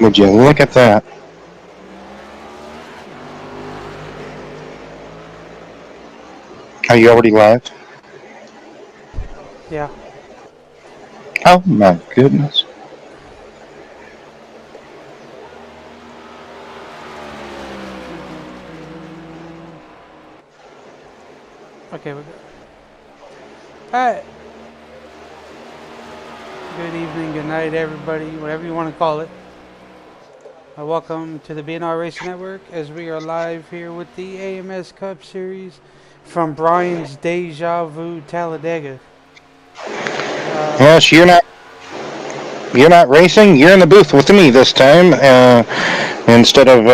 Would you look at that? Are you already live? Yeah. Oh my goodness. Okay, we're good. Alright. Good evening, good night, everybody, whatever you want to call it. Welcome to the BNR Racing Network as we are live here with the AMS Cup Series from Brian's Deja Vu Talladega. Yes, you're not racing. You're in the booth with me this time. Instead of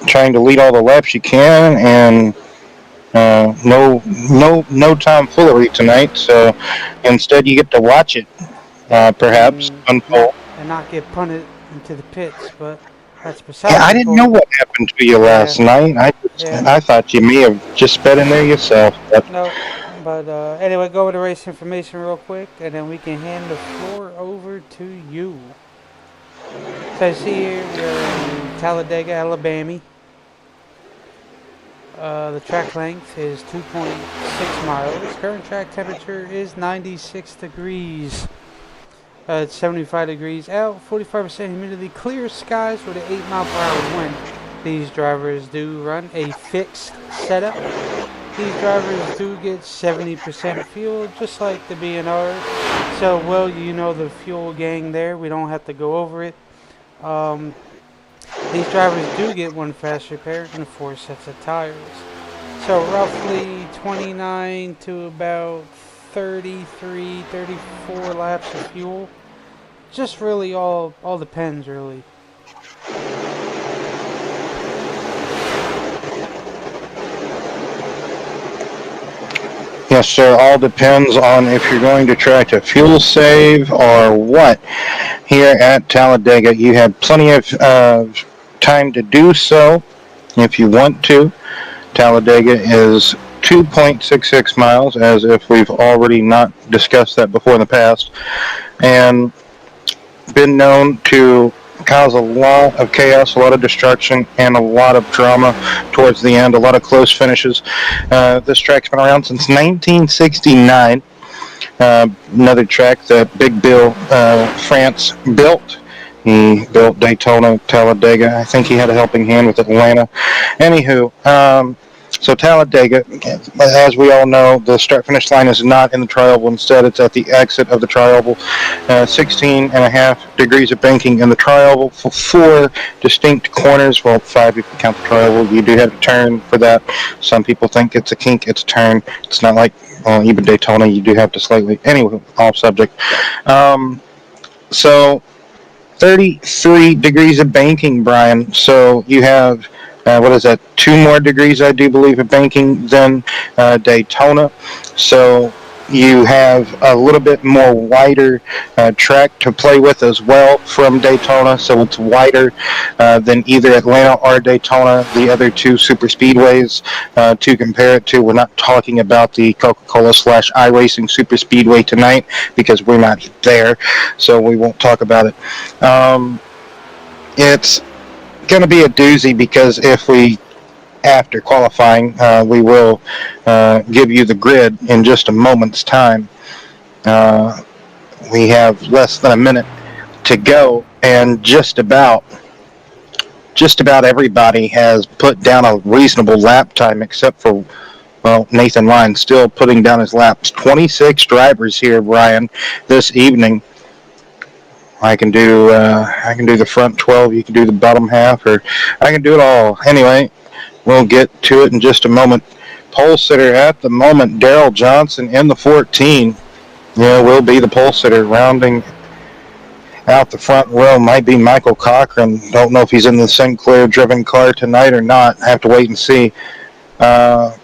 trying to lead all the laps you can, and no tomfoolery tonight. So instead, you get to watch it, perhaps and unfold. not get punted into the pits, but that's Yeah, beside I the didn't know point. what happened to you Yeah, last night. yeah. I thought you may have just sped in there yourself. But No, but anyway, go over the race information real quick, and then we can hand the floor over to you. So I see here we are in Talladega, Alabama. The track length is 2.6 miles. Current track temperature is 96 degrees. It's 75 degrees out, 45% humidity, clear skies with an 8-mile-per-hour wind. These drivers do run a fixed setup. These drivers do get 70% fuel, just like the B&R. So, well, you know the fuel gang there. We don't have to go over it. These drivers do get one fast repair and 4 sets of tires. So roughly 29 to about 33, 34 laps of fuel. Just really all depends really. yes, sir. All depends on if you're going to try to fuel save or what. Here at Talladega, you have plenty of time to do so if you want to. Talladega is 2.66 miles, as if we've already not discussed that before in the past, and been known to cause a lot of chaos, a lot of destruction, and a lot of drama towards the end, a lot of close finishes. This track's been around since 1969. Another track that Big Bill France built. He built Daytona, Talladega. I think he had a helping hand with Atlanta. Anywho, so Talladega, as we all know, the start-finish line is not in the tri-oval. Instead, it's at the exit of the tri-oval. 16 and a half degrees of banking in the tri-oval for 4 distinct corners. Well, 5 if you count the tri-oval. You do have to turn for that. Some people think it's a kink. It's a turn. It's not like even Daytona. You do have to slightly. Anyway, off subject. So 33 degrees of banking, Brian. So you have, what is that, 2 more degrees, I do believe, of banking than Daytona. So you have a little bit more wider track to play with as well from Daytona. So it's wider than either Atlanta or Daytona, the other 2 super speedways to compare it to. We're not talking about the Coca-Cola / iRacing super speedway tonight because we're not there, so we won't talk about it. It's going to be a doozy because if we, after qualifying, we will give you the grid in just a moment's time. We have less than a minute to go, and just about everybody has put down a reasonable lap time, except for, well, Nathan Ryan still putting down his laps. 26 drivers here, Brian, this evening. I can do the front 12. You can do the bottom half, or I can do it all. Anyway, we'll get to it in just a moment. Pole sitter at the moment, Daryl Johnson in the 14. Yeah, will be the pole sitter. Rounding out the front row might be Michael Cochran. Don't know if he's in the Sinclair driven car tonight or not. I have to wait and see. Yes,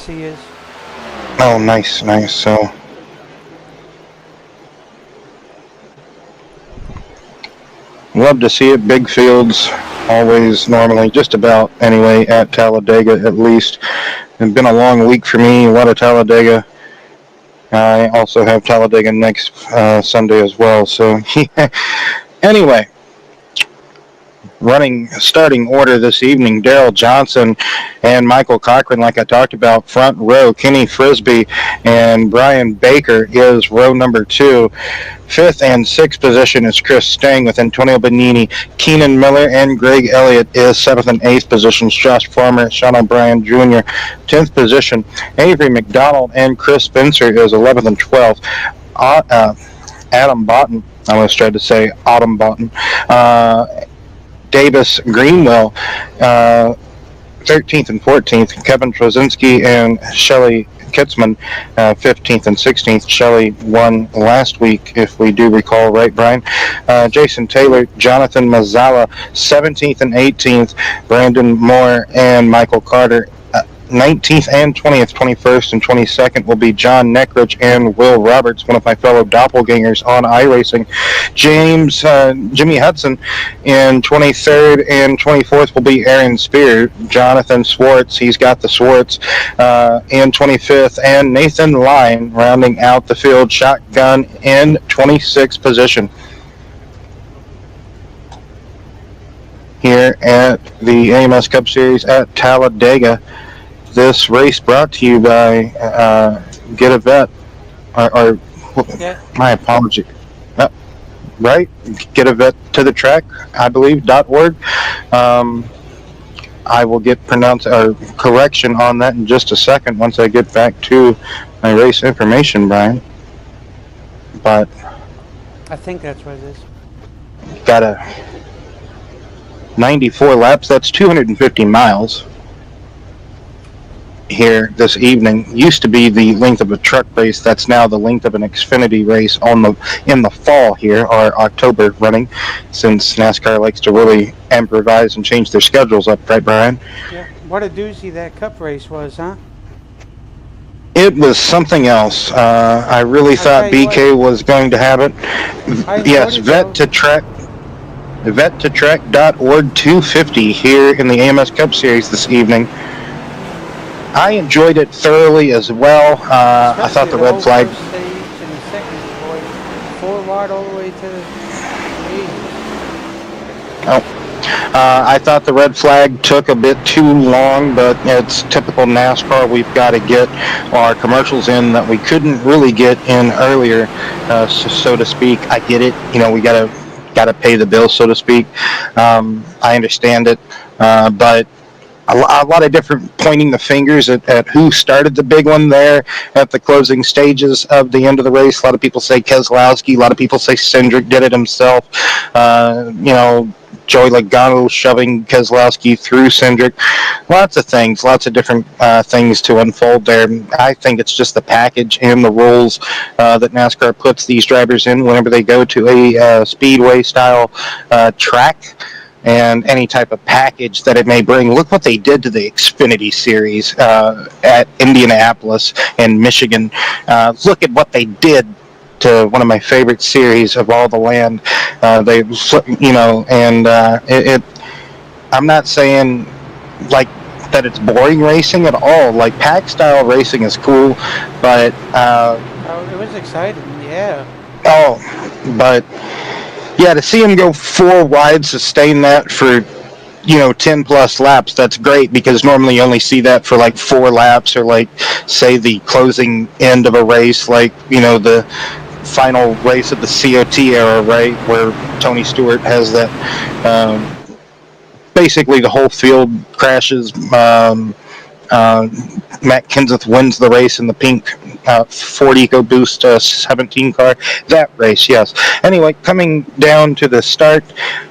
he is. Oh, nice. So love to see it. Big fields, always, normally, just about anyway, at Talladega at least. It's been a long week for me. A lot of Talladega. I also have Talladega next Sunday as well. So, yeah. Anyway, running starting order this evening: Daryl Johnson and Michael Cochran, like I talked about. Front row: Kenny Frisbee and Brian Baker is row number 2. Fifth and sixth position is Chris Stang with Antonio Benini. Keenan Miller and Greg Elliott is seventh and eighth positions. Josh Farmer, Sean O'Brien Jr. 10th position. Avery McDonald and Chris Spencer is 11th and 12th. Adam Botten, I almost tried to say Autumn Botten. Davis Greenwell, 13th and 14th. Kevin Trozinski and Shelly Kitzman, 15th and 16th. Shelley won last week, if we do recall, right, Brian? Jason Taylor, Jonathan Mazzala, 17th and 18th. Brandon Moore and Michael Carter, 19th and 20th. 21st and 22nd will be John Neckridge and Will Roberts, one of my fellow doppelgangers on iRacing. Jimmy Hudson in 23rd, and 24th will be Aaron Spear. Jonathan Swartz, he's got the Swartz, in 25th, and Nathan Line rounding out the field, shotgun in 26th position. Here at the AMS Cup Series at Talladega. This race brought to you by Get a Vet, or Yeah. my apology, right? Get a Vet to the Track, I believe, .org. I will get correction on that in just a second once I get back to my race information, Brian. But I think that's what it is. got a 94 laps. That's 250 miles. Here this evening. Used to be the length of a truck race. That's now the length of an Xfinity race in the fall here, or October running, since NASCAR likes to really improvise and change their schedules up, right, Brian? Yeah. What a doozy that Cup race was, huh? It was something else. I really thought BK was going to have it. Yes, vettotrack.org 250 here in the AMS Cup Series this evening. I enjoyed it thoroughly as well. I thought the red flag. First stage and the second boy, 4 wide all the way to the 80s. I thought the red flag took a bit too long, but it's typical NASCAR. We've got to get our commercials in that we couldn't really get in earlier, so to speak. I get it. We got to pay the bill, so to speak. I understand it, but a lot of different pointing the fingers at who started the big one there at the closing stages of the end of the race. A lot of people say Keselowski. A lot of people say Cindric did it himself. Joey Logano shoving Keselowski through Cindric. Lots of things, lots of different things to unfold there. I think it's just the package and the rules that NASCAR puts these drivers in whenever they go to a speedway-style track, and any type of package that it may bring. Look what they did to the Xfinity Series at Indianapolis and Michigan. Look at what they did to one of my favorite series of all the land. I'm not saying like that it's boring racing at all. Like pack style racing is cool, but it was exciting, yeah. But yeah, to see him go 4 wide, sustain that for 10 plus laps, that's great, because normally you only see that for like 4 laps, or like say the closing end of a race, like the final race of the COT era, right, where Tony Stewart has that basically the whole field crashes. Matt Kenseth wins the race in the pink Ford EcoBoost 17 car. That race, yes. Anyway, coming down to the start,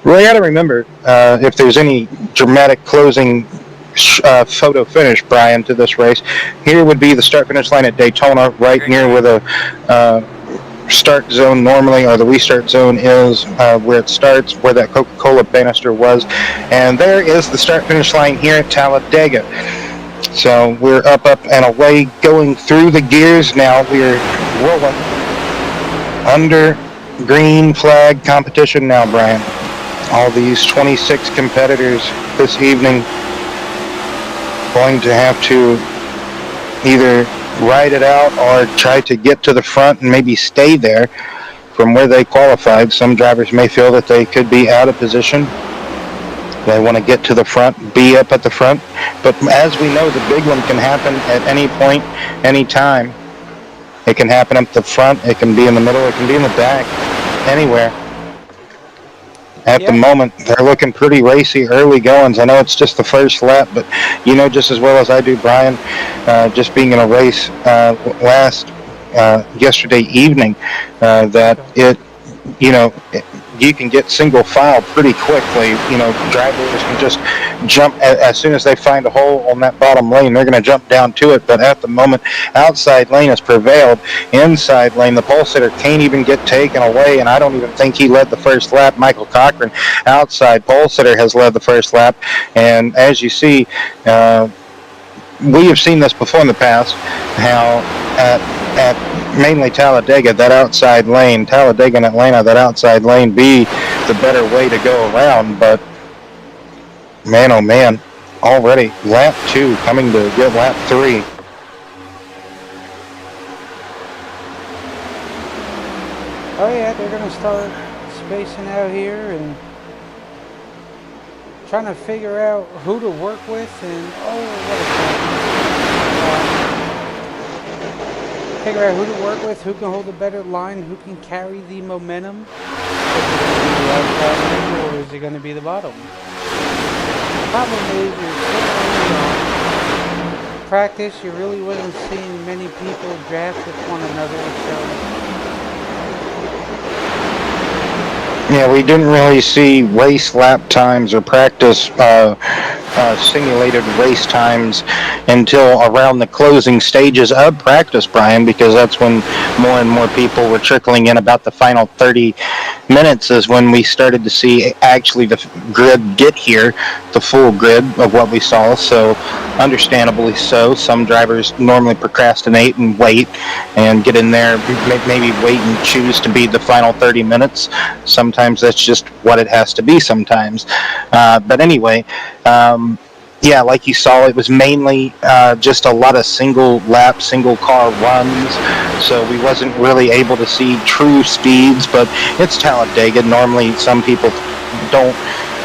we got to remember if there's any dramatic closing photo finish, Brian, to this race, here would be the start-finish line at Daytona, right near where the start zone normally, or the restart zone is, where it starts, where that Coca-Cola banister was. And there is the start-finish line here at Talladega. So we're up and away, going through the gears now. We're rolling under green flag competition now, Brian. All these 26 competitors this evening going to have to either ride it out or try to get to the front and maybe stay there. from where they qualified. Some drivers may feel that they could be out of position. They want to get to the front, be up at the front. But as we know, the big one can happen at any point, any time. It can happen up the front, it can be in the middle, it can be in the back, anywhere. At the moment, they're looking pretty racy early goings. I know it's just the first lap, but you know just as well as I do, Brian, just being in a race yesterday evening, that you can get single file pretty quickly. Drivers can just jump as soon as they find a hole on that bottom lane. They're going to jump down to it. But at the moment, outside lane has prevailed. Inside lane, the pole sitter can't even get taken away, and I don't even think he led the first lap. Michael Cochran, outside pole sitter, has led the first lap. And as you see, we have seen this before in the past, how at mainly Talladega, that outside lane, Talladega and Atlanta, that outside lane be the better way to go around. But man, oh man, already lap 2 coming to get lap 3. Oh yeah, they're going to start spacing out here and trying to figure out who to work with, and figure out who to work with, who can hold a better line, who can carry the momentum. Or is it going to be the bottom? The problem is, you're still in practice. You really wasn't seeing many people draft with one another. So yeah, we didn't really see race lap times or practice simulated race times until around the closing stages of practice, Brian, because that's when more and more people were trickling in. About the final 30 minutes is when we started to see actually the grid get here, the full grid of what we saw. So understandably so, some drivers normally procrastinate and wait and get in there, maybe wait and choose to be the final 30 minutes. Sometimes that's just what it has to be sometimes. But anyway, yeah, like you saw, it was mainly just a lot of single lap, single car runs. So we wasn't really able to see true speeds, but it's Talladega. Normally some people don't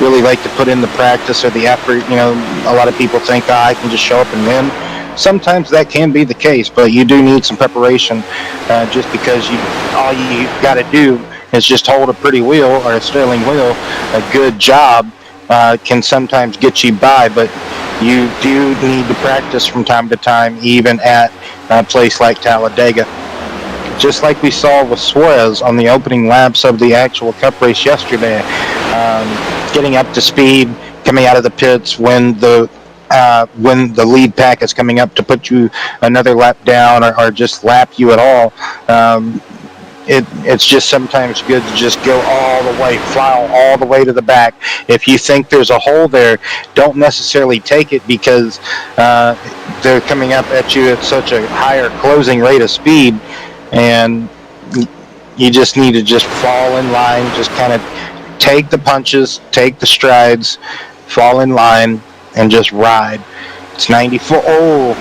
really like to put in the practice or the effort. A lot of people think, I can just show up and win. Sometimes that can be the case, but you do need some preparation, just because all you got to do is just hold a pretty wheel or a Sterling wheel. A good job can sometimes get you by, but you do need to practice from time to time, even at a place like Talladega. Just like we saw with Suarez on the opening laps of the actual Cup race yesterday, getting up to speed, coming out of the pits when the lead pack is coming up to put you another lap down or just lap you at all. It's just sometimes good to just go all the way, fly all the way to the back. If you think there's a hole there, don't necessarily take it, because they're coming up at you at such a higher closing rate of speed, and you just need to just fall in line, just kind of take the punches, take the strides, fall in line, and just ride. It's 94.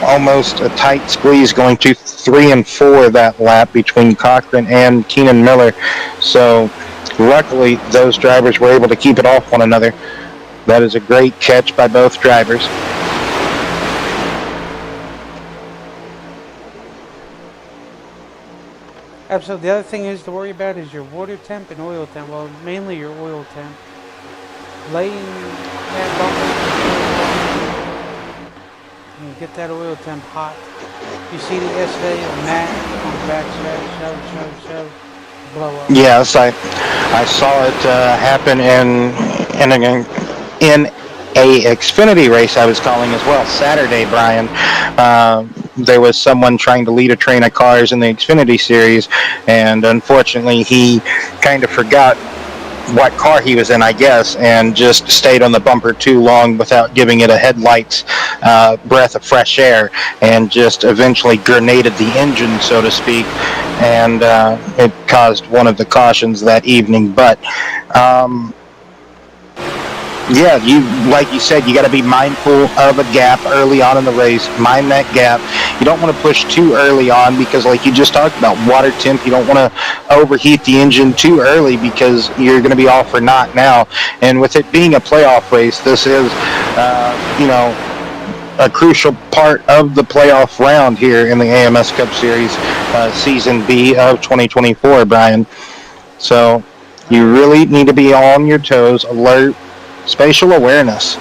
Almost a tight squeeze going to 3 and 4 that lap between Cochran and Keenan Miller. So luckily those drivers were able to keep it off one another. That is a great catch by both drivers. absolutely. The other thing is to worry about is your water temp and oil temp. Well, mainly your oil temp. Laying that bumper, and get that oil temp hot. You see the yesterday of Matt on the back stretch, blow up. Yes, I saw it happen in a Xfinity race I was calling as well Saturday, Brian. There was someone trying to lead a train of cars in the Xfinity series, and unfortunately he kind of forgot what car he was in, I guess, and just stayed on the bumper too long without giving it a headlights breath of fresh air, and just eventually grenaded the engine, so to speak, and it caused one of the cautions that evening. But Yeah, like you said, you got to be mindful of a gap early on in the race. Mind that gap. You don't want to push too early on because, like you just talked about, water temp. You don't want to overheat the engine too early because you're going to be off for not now. And with it being a playoff race, this is, a crucial part of the playoff round here in the AMS Cup Series, Season B of 2024, Brian. So you really need to be on your toes, alert, spatial awareness.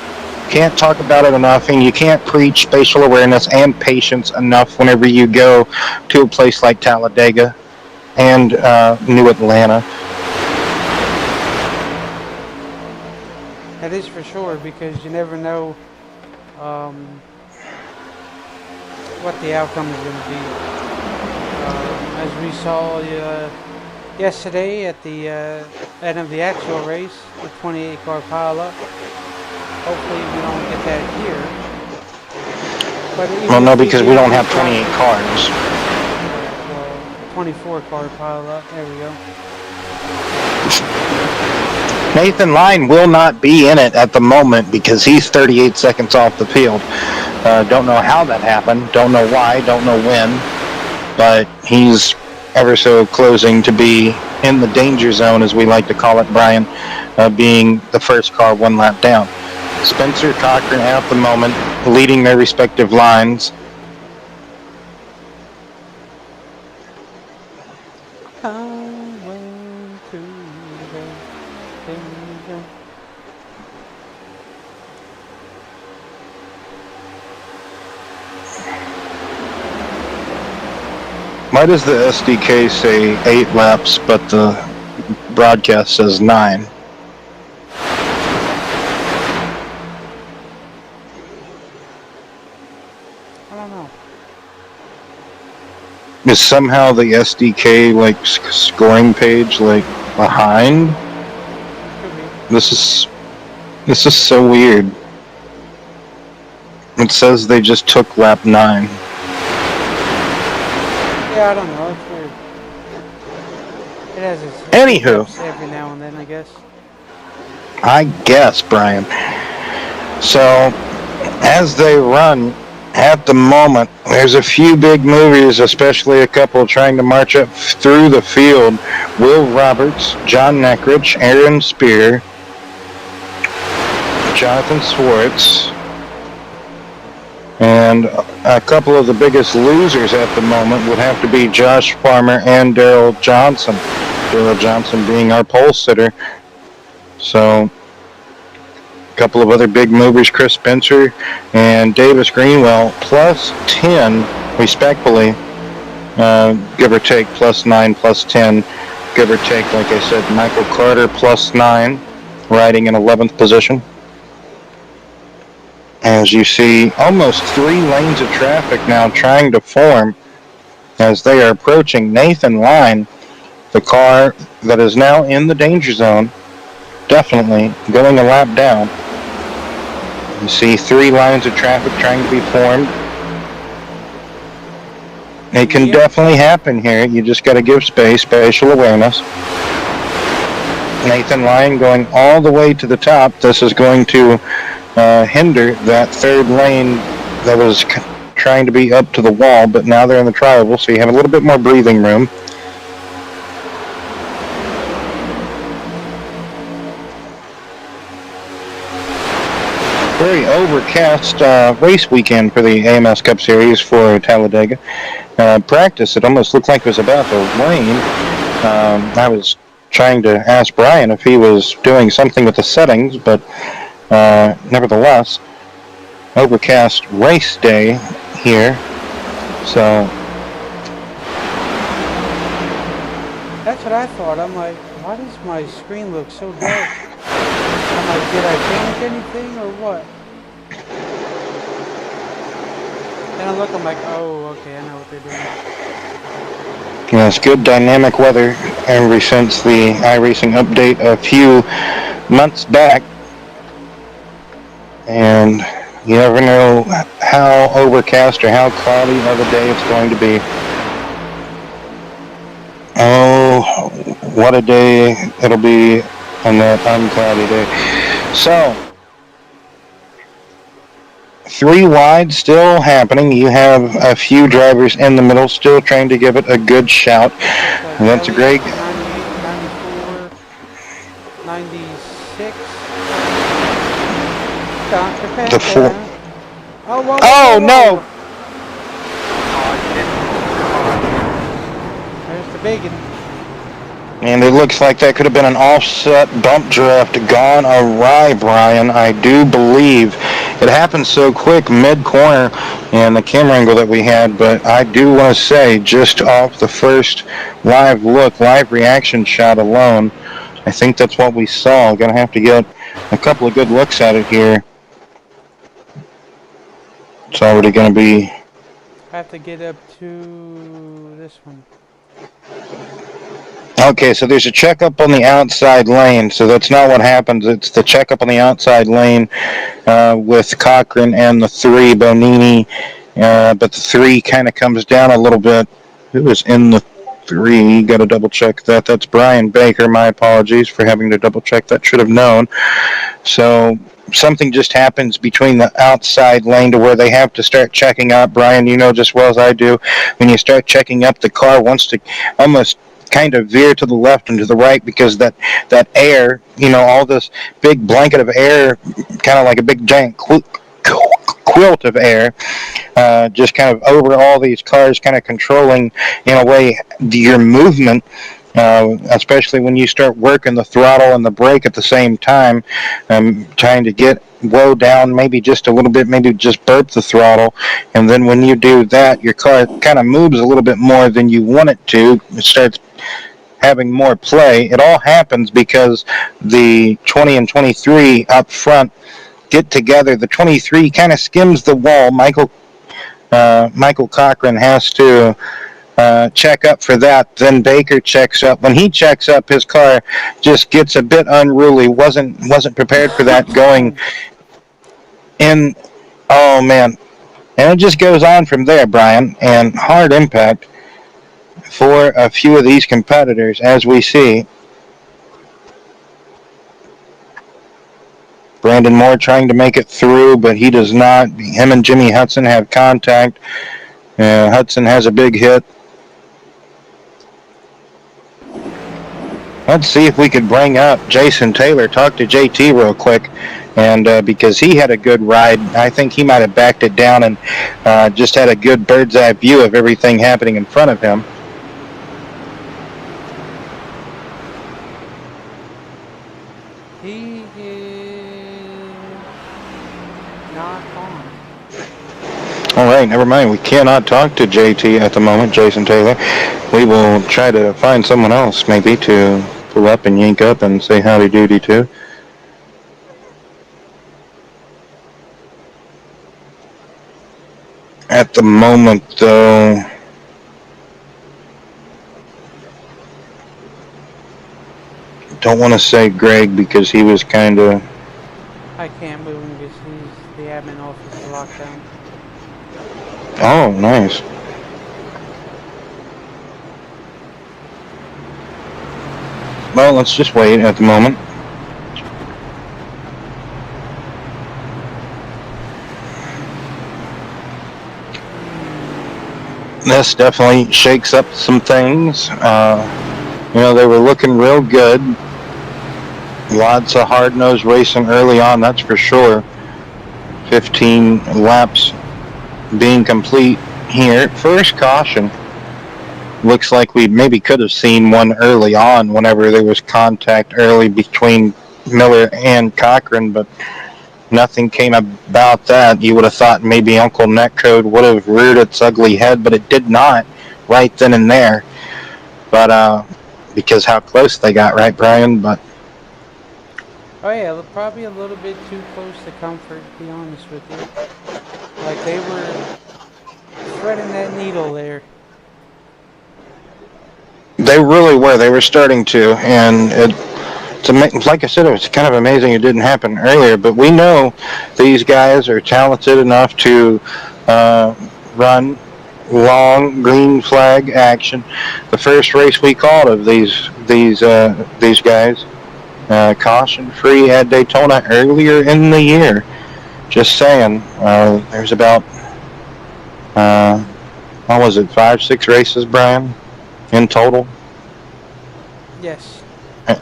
Can't talk about it enough, and you can't preach spatial awareness and patience enough whenever you go to a place like Talladega and New Atlanta. That is for sure, because you never know what the outcome is going to be. As we saw yesterday at the end of the actual race, the 28 car pileup. Hopefully we don't get that here. But well, no, because we don't have 28 cars. Well, 24 car pileup. There we go. Nathan Lyon will not be in it at the moment because he's 38 seconds off the field. Don't know how that happened. Don't know why. Don't know when. But he's ever so closing to be in the danger zone, as we like to call it, Brian, being the first car one lap down. Spencer Cochran at the moment leading their respective lines. Why does the SDK say 8 laps, but the broadcast says 9? I don't know. Is somehow the SDK scoring page behind? This is so weird. It says they just took lap 9. Yeah, I don't know. It's weird. It has its Anywho, every now and then, I guess. I guess, Brian. So, as they run at the moment, there's a few big movies, especially a couple trying to march up through the field. Will Roberts, John Neckrich, Aaron Spear, Jonathan Swartz, and a couple of the biggest losers at the moment would have to be Josh Farmer and Daryl Johnson. Daryl Johnson being our pole sitter. So, a couple of other big movers, Chris Spencer and Davis Greenwell, plus 10, respectfully, give or take, plus 9, plus 10, give or take, like I said, Michael Carter, plus 9, riding in 11th position. As you see, almost 3 lanes of traffic now trying to form as they are approaching Nathan Lyon, the car that is now in the danger zone, definitely going a lap down. You see 3 lines of traffic trying to be formed. It can definitely happen here. You just got to give space, spatial awareness. Nathan Lyon going all the way to the top. This is going to hinder that 3rd lane that was trying to be up to the wall, but now they're in the tri-oval, so you have a little bit more breathing room. Very overcast race weekend for the AMS Cup Series for Talladega. Practice, it almost looked like it was about to rain. I was trying to ask Brian if he was doing something with the settings, but nevertheless, overcast race day here. So that's what I thought. I'm like, why does my screen look so dark? I'm like, did I change anything or what? Then I look, I'm like, oh, okay, I know what they're doing. Yeah, it's good dynamic weather ever since the iRacing update a few months back. And you never know how overcast or how cloudy of a day it's going to be. Oh, what a day it'll be on that uncloudy day. So, 3 wide still happening. You have a few drivers in the middle still trying to give it a good shout. Looks like And that's a Elliott, great 98, 94, 96. Dr. the four. Penta. Oh, whoa, whoa, Oh whoa, no! whoa. There's the bacon. And it looks like that could have been an offset bump draft gone awry, Brian. I do believe it happened so quick mid-corner and the camera angle that we had, but I do want to say just off the first live look, live reaction shot alone, I think that's what we saw. Going to have to get a couple of good looks at it here. It's already going to be... I have to get up to this one. Okay, so there's a checkup on the outside lane, so that's not what happens. It's the checkup on the outside lane with Cochran and the 3, Bonini, but the 3 kind of comes down a little bit. Who is in the 3? Got to double check that. That's Brian Baker. My apologies for having to double check that. Should have known. So something just happens between the outside lane to where they have to start checking up. Brian, you know just well as I do, when you start checking up, the car wants to almost kind of veer to the left and to the right because that air, all this big blanket of air, kind of like a big giant quilt of air, just kind of over all these cars, kind of controlling in a way your movement, especially when you start working the throttle and the brake at the same time, trying to get low down, maybe just a little bit, maybe just burp the throttle, and then when you do that, your car kind of moves a little bit more than you want it to. It starts having more play. It all happens because the 20 and 23 up front get together. The 23 kind of skims the wall. Michael Cochran has to check up for that. Then Baker checks up. When he checks up, his car just gets a bit unruly. Wasn't prepared for that going in. Oh man, and it just goes on from there, Brian. And hard impact for a few of these competitors, as we see. Brandon Moore trying to make it through, but he does not. Him and Jimmy Hudson have contact. Hudson has a big hit. Let's see if we could bring up Jason Taylor, talk to JT real quick, and because he had a good ride, I think he might have backed it down and just had a good bird's eye view of everything happening in front of him. He is not on. All right, never mind. We cannot talk to JT at the moment, Jason Taylor. We will try to find someone else maybe to pull up and yank up and say howdy doody to. At the moment, though, don't want to say Greg because he was kind of... I can't move him because he's the admin office lockdown. Oh, nice. Well, let's just wait at the moment. This definitely shakes up some things. They were looking real good. Lots of hard-nosed racing early on, that's for sure. 15 laps being complete here. First caution. Looks like we maybe could have seen one early on whenever there was contact early between Miller and Cochran, but nothing came about that. You would have thought maybe Uncle Netcode would have reared its ugly head, but it did not right then and there. But because how close they got, right, Brian? But oh yeah, probably a little bit too close to comfort, to be honest with you. Like they were threading that needle there. They really were. They were starting to, and like I said, it was kind of amazing it didn't happen earlier. But we know these guys are talented enough to run long green flag action. The first race we called of these guys, caution free at Daytona earlier in the year. Just saying. There's about what was it, 5, 6 races, Brian, in total? Yes.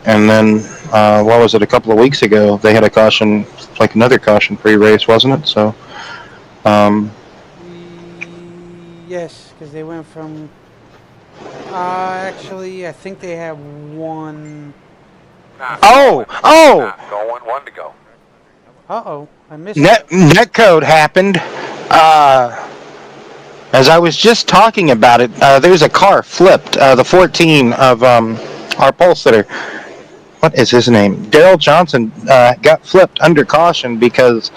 And then what was it? A couple of weeks ago, they had a caution, like another caution-free race, wasn't it? So, um, Yes, because they went from. Actually, I think they have one. oh, oh, Going, one to go. I missed it. netcode happened. As I was just talking about it, there's a car flipped. The 14 of our pole sitter. What is his name? Daryl Johnson got flipped under caution because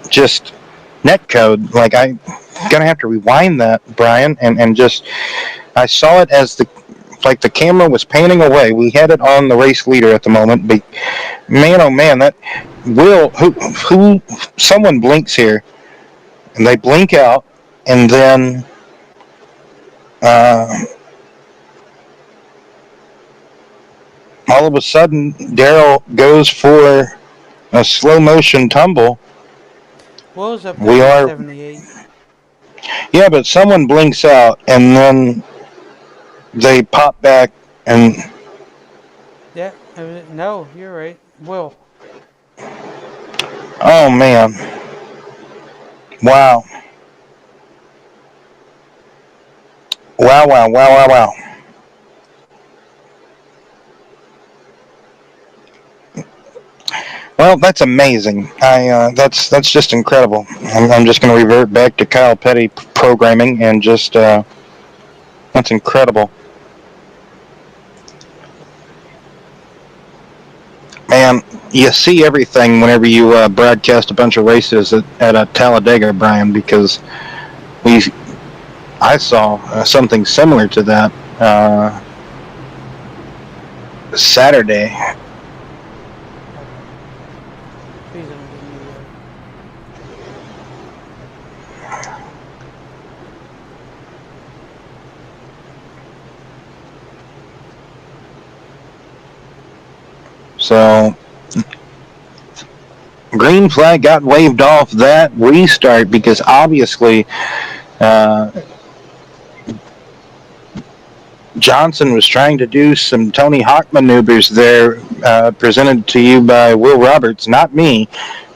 just netcode. Like I'm gonna have to rewind that, Brian, and just I saw it as the camera was panning away. We had it on the race leader at the moment, but man, oh man, that will who someone blinks here, and they blink out, and then uh, all of a sudden Daryl goes for a slow motion tumble. Will's up We there in are 78. Yeah, but someone blinks out, and then they pop back, and Yeah. No, you're right. Will. oh man, wow, wow, wow, wow, wow, wow. Well, that's amazing. That's just incredible. I'm just going to revert back to Kyle Petty programming and just that's incredible. Man, you see everything whenever you broadcast a bunch of races at Talladega, Brian, because we I saw something similar to that Saturday. Okay. Please don't give me. So green flag got waved off that restart because obviously uh, Johnson was trying to do some Tony Hawk maneuvers there, presented to you by Will Roberts, not me,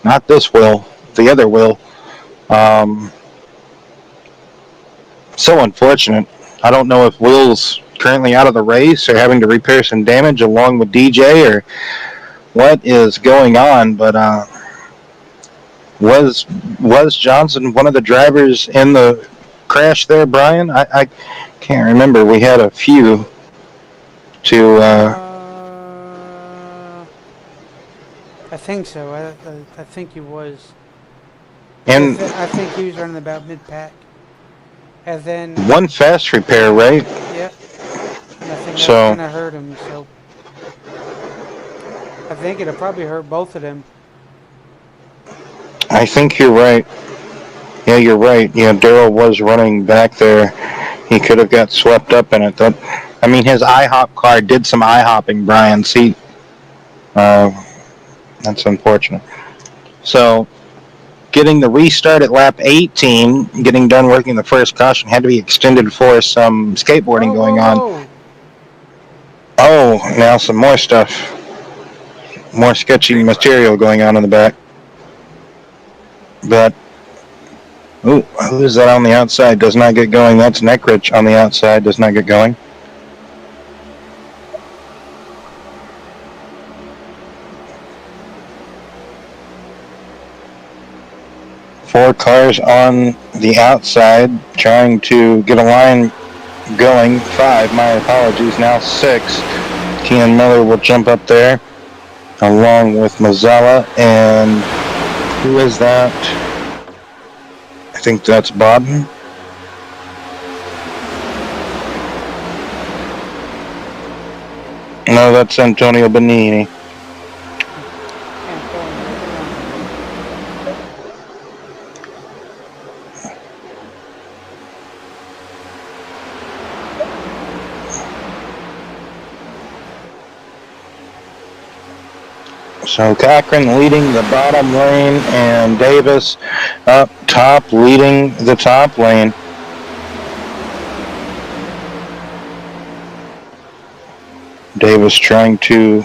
not this Will, the other Will. Um, so unfortunate. I don't know if Will's currently out of the race or having to repair some damage along with DJ or what is going on, but was Johnson one of the drivers in the crash there, Brian? I can't remember. We had a few to. I think so. I think he was. And I think he was running about mid pack. And then. one fast repair, right? Yeah. And I think that So kind of hurt him. So. I think it'll probably hurt both of them. I think you're right. Yeah, you're right. Yeah, Daryl was running back there. He could have got swept up in it. I mean, his IHOP car did some IHOpping, Brian. See, that's unfortunate. So, getting the restart at lap 18, getting done working the first caution, had to be extended for some skateboarding going on. Oh, now some more stuff. More sketchy material going on in the back. But, ooh, who is that on the outside? Does not get going. That's Neckrich on the outside. Does not get going. Four cars on the outside trying to get a line going. 5, my apologies, now 6. Kean Miller will jump up there along with Mazzella, and who is that? I think that's Bodden. No, that's Antonio Benini. So Cochran leading the bottom lane, and Davis up top leading the top lane. Davis trying to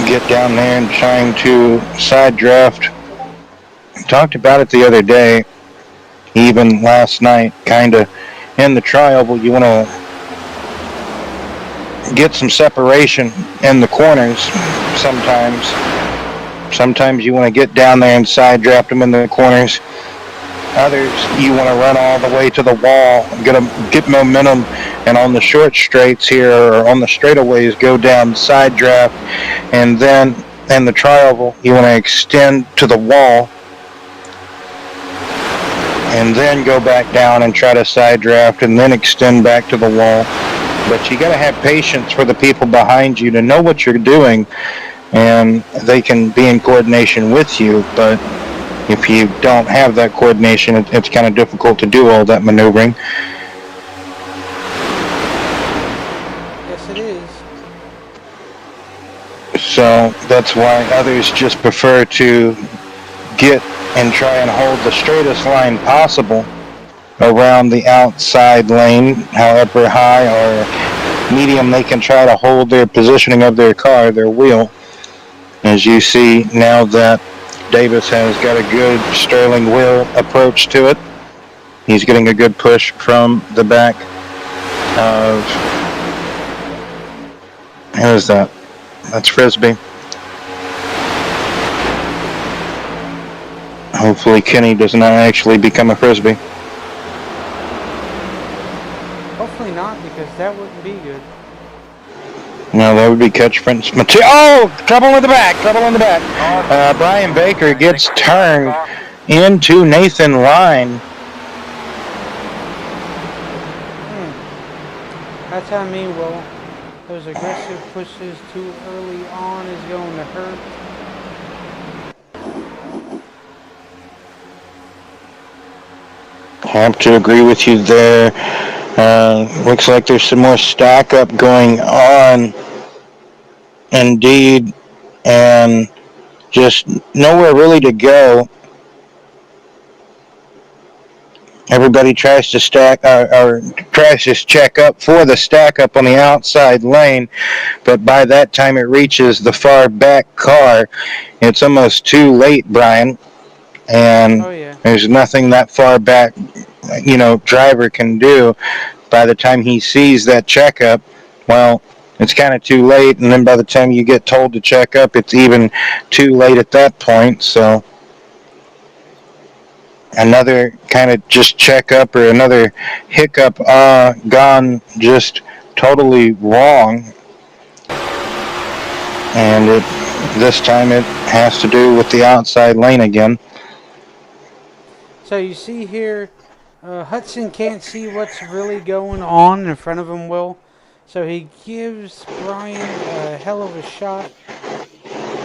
get down there and trying to side draft. Talked about it the other day, even last night, kind of in the trioval. You want to get some separation in the corners sometimes. Sometimes you want to get down there and side draft them in the corners. Others, you want to run all the way to the wall, get momentum, and on the short straights here, or on the straightaways, go down side draft, and then in the trioval, you want to extend to the wall, and then go back down and try to side draft, and then extend back to the wall. But you got to have patience for the people behind you to know what you're doing, and they can be in coordination with you, but if you don't have that coordination, it's kind of difficult to do all that maneuvering. Yes, it is. So that's why others just prefer to get and try and hold the straightest line possible around the outside lane, however high or medium they can try to hold their positioning of their car, their wheel. As you see now that Davis has got a good Sterling wheel approach to it. He's getting a good push from the back of, who is that? That's Frisbee. Hopefully Kenny does not actually become a Frisbee. Hopefully not, because that wouldn't be good. No, that would be catch French material. Oh, trouble in the back, trouble in the back. Brian Baker gets turned into Nathan Line. That's how I mean, well, those aggressive pushes too early on is going to hurt. Have to agree with you there. Looks like there's some more stack up going on. Indeed, and just nowhere really to go. Everybody tries to stack or tries to check up for the stack up on the outside lane, but by that time it reaches the far back car, it's almost too late, Brian. And there's nothing that far back, driver can do. By the time he sees that checkup, well, it's kind of too late, and then by the time you get told to check up, it's even too late at that point. So another kind of just checkup or another hiccup gone just totally wrong. And this time it has to do with the outside lane again. So you see here, Hudson can't see what's really going on in front of him, Will. So he gives Brian a hell of a shot.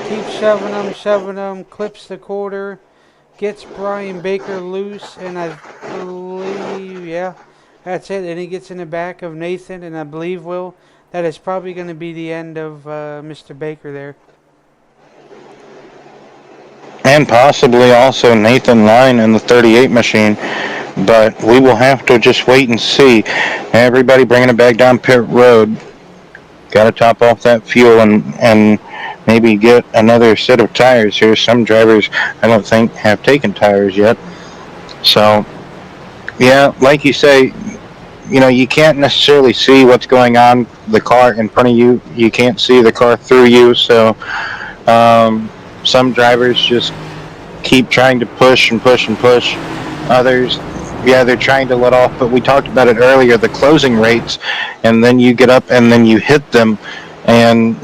Keeps shoving him, clips the quarter, gets Brian Baker loose, and I believe, yeah, that's it. And he gets in the back of Nathan, and I believe, Will, that is probably going to be the end of Mr. Baker there. And possibly also Nathan Line in the 38 machine. But we will have to just wait and see. Everybody bringing it back down pit road. Got to top off that fuel and maybe get another set of tires here. Some drivers, I don't think, have taken tires yet. So, yeah, like you say, you can't necessarily see what's going on, the car in front of you. You can't see the car through you. So, some drivers just keep trying to push and push and push. Others, they're trying to let off, but we talked about it earlier, the closing rates, and then you get up and then you hit them, and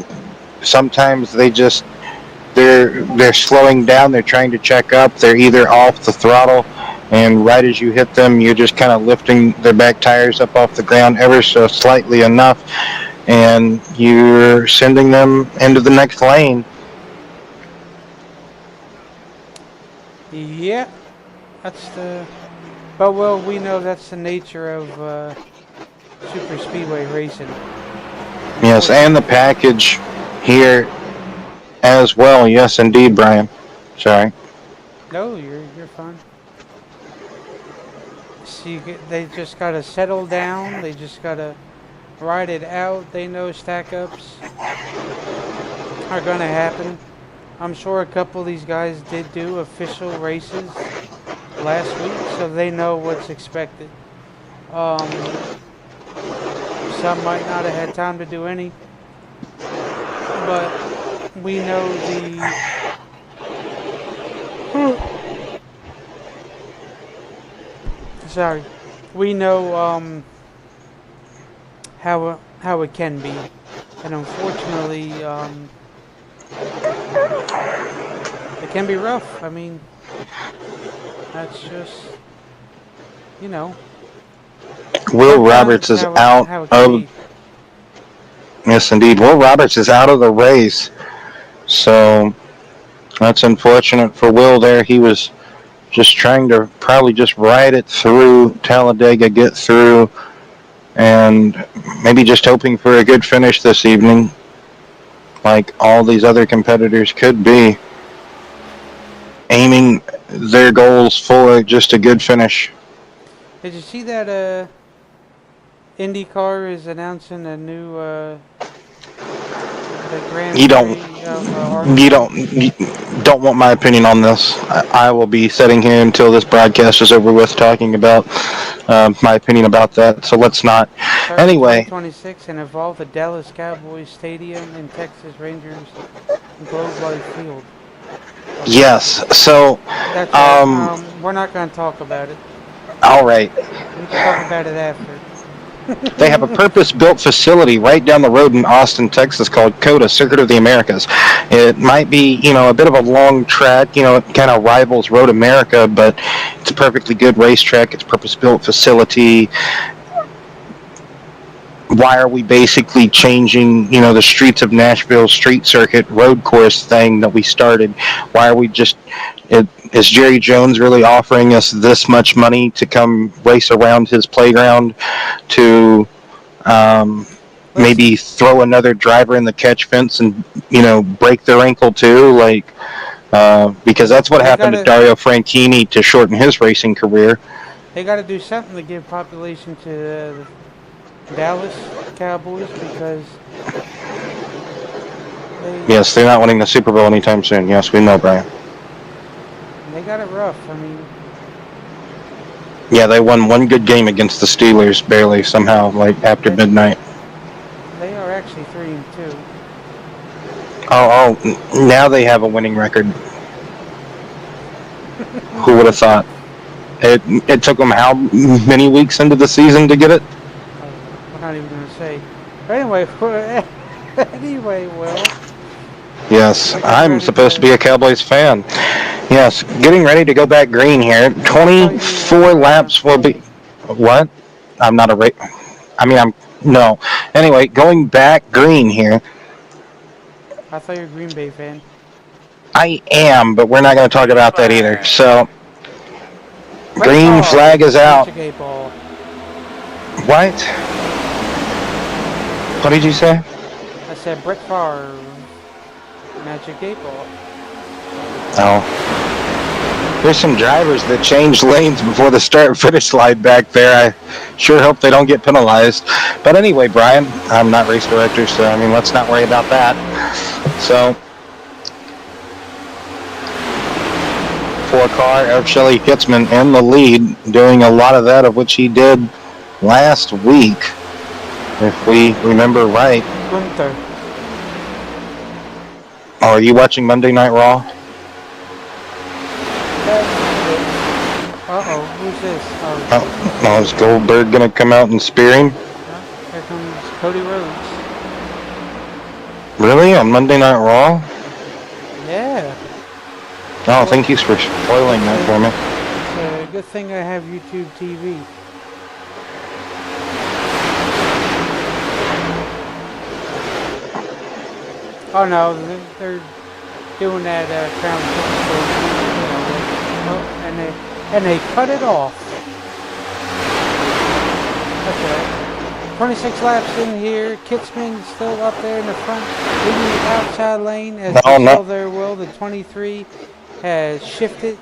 sometimes they're slowing down, they're trying to check up, they're either off the throttle, and right as you hit them, you're just kind of lifting their back tires up off the ground ever so slightly enough, and you're sending them into the next lane. Yeah, that's the... But, well, we know that's the nature of super speedway racing. Yes, and the package here as well. Yes, indeed, Brian. Sorry. No, you're fine. See, they just gotta settle down. They just gotta ride it out. They know stack ups are gonna happen. I'm sure a couple of these guys did do official races last week, so they know what's expected. Some might not have had time to do any, but we know the sorry, we know how it can be, and unfortunately, it can be rough. I mean, that's just you know Will Roberts sometimes is out how it can of. be. Yes, indeed. Will Roberts is out of the race. So that's unfortunate for Will there. He was just trying to probably just ride it through Talladega, get through, and maybe just hoping for a good finish this evening, like all these other competitors could be, aiming their goals for just a good finish. Did you see that IndyCar is announcing a new the Grand You don't Prix of you Arkansas? don't want my opinion on this. I will be sitting here until this broadcast is over with talking about my opinion about that. So let's not. Start in Anyway, 2026 and involve the Dallas Cowboys Stadium and Texas Rangers Globe Life Field. Okay, yes. So, that's right. um, We're not going to talk about it. all right. We can talk about it after. They have a purpose-built facility right down the road in Austin, Texas, called COTA, Circuit of the Americas. It might be, a bit of a long track. It kind of rivals Road America, but it's a perfectly good racetrack. It's a purpose-built facility. Why are we basically changing, the streets of Nashville street circuit road course thing that we started? Why are we just, is Jerry Jones really offering us this much money to come race around his playground to Listen, maybe throw another driver in the catch fence and, break their ankle too? Like, because that's what they happened to gotta Dario Franchiini to shorten his racing career. they gotta do something to give population to the Dallas Cowboys because they Yes, they're not winning the Super Bowl anytime soon. Yes, we know, Brian. they got it rough. I mean, Yeah, they won one good game against the Steelers, barely, somehow, like after they midnight. they are actually 3-2. Now they have a winning record. Who would have thought? It took them how many weeks into the season to get it? We're not even gonna say. But anyway, Will. Yes, We're getting I'm ready supposed to be to. a Cowboys fan. Yes, getting ready to go back green here. I thought you 24 were. laps will be. What? I'm not a I'm. No. Anyway, going back green here. I thought you were a Green Bay fan. I am, but we're not going to talk about that either. So, Brett green Favre, flag is out. Magic 8 Ball. What? What did you say? I said Brett Favre, Magic 8 Ball. Oh. There's some drivers that change lanes before the start-finish line back there. I sure hope they don't get penalized. But anyway, Brian, I'm not race director, so, let's not worry about that. So, 4-car, Eric Shelley Hitzman in the lead, doing a lot of that of which he did last week, if we remember right. Gunther. Are you watching Monday Night Raw? Uh-oh, who's this? Is Goldberg going to come out and spear him? Here comes Cody Rhodes. Really? On Monday Night Raw? Yeah. No, thank you for spoiling that for me. It's a good thing I have YouTube TV. Oh no, they're doing that Crown Jewel, and they cut it off. That's right. 26 laps in here. Kitzman still up there in the front, leading the outside lane. As No, you no. saw there, Will, the 23 has shifted.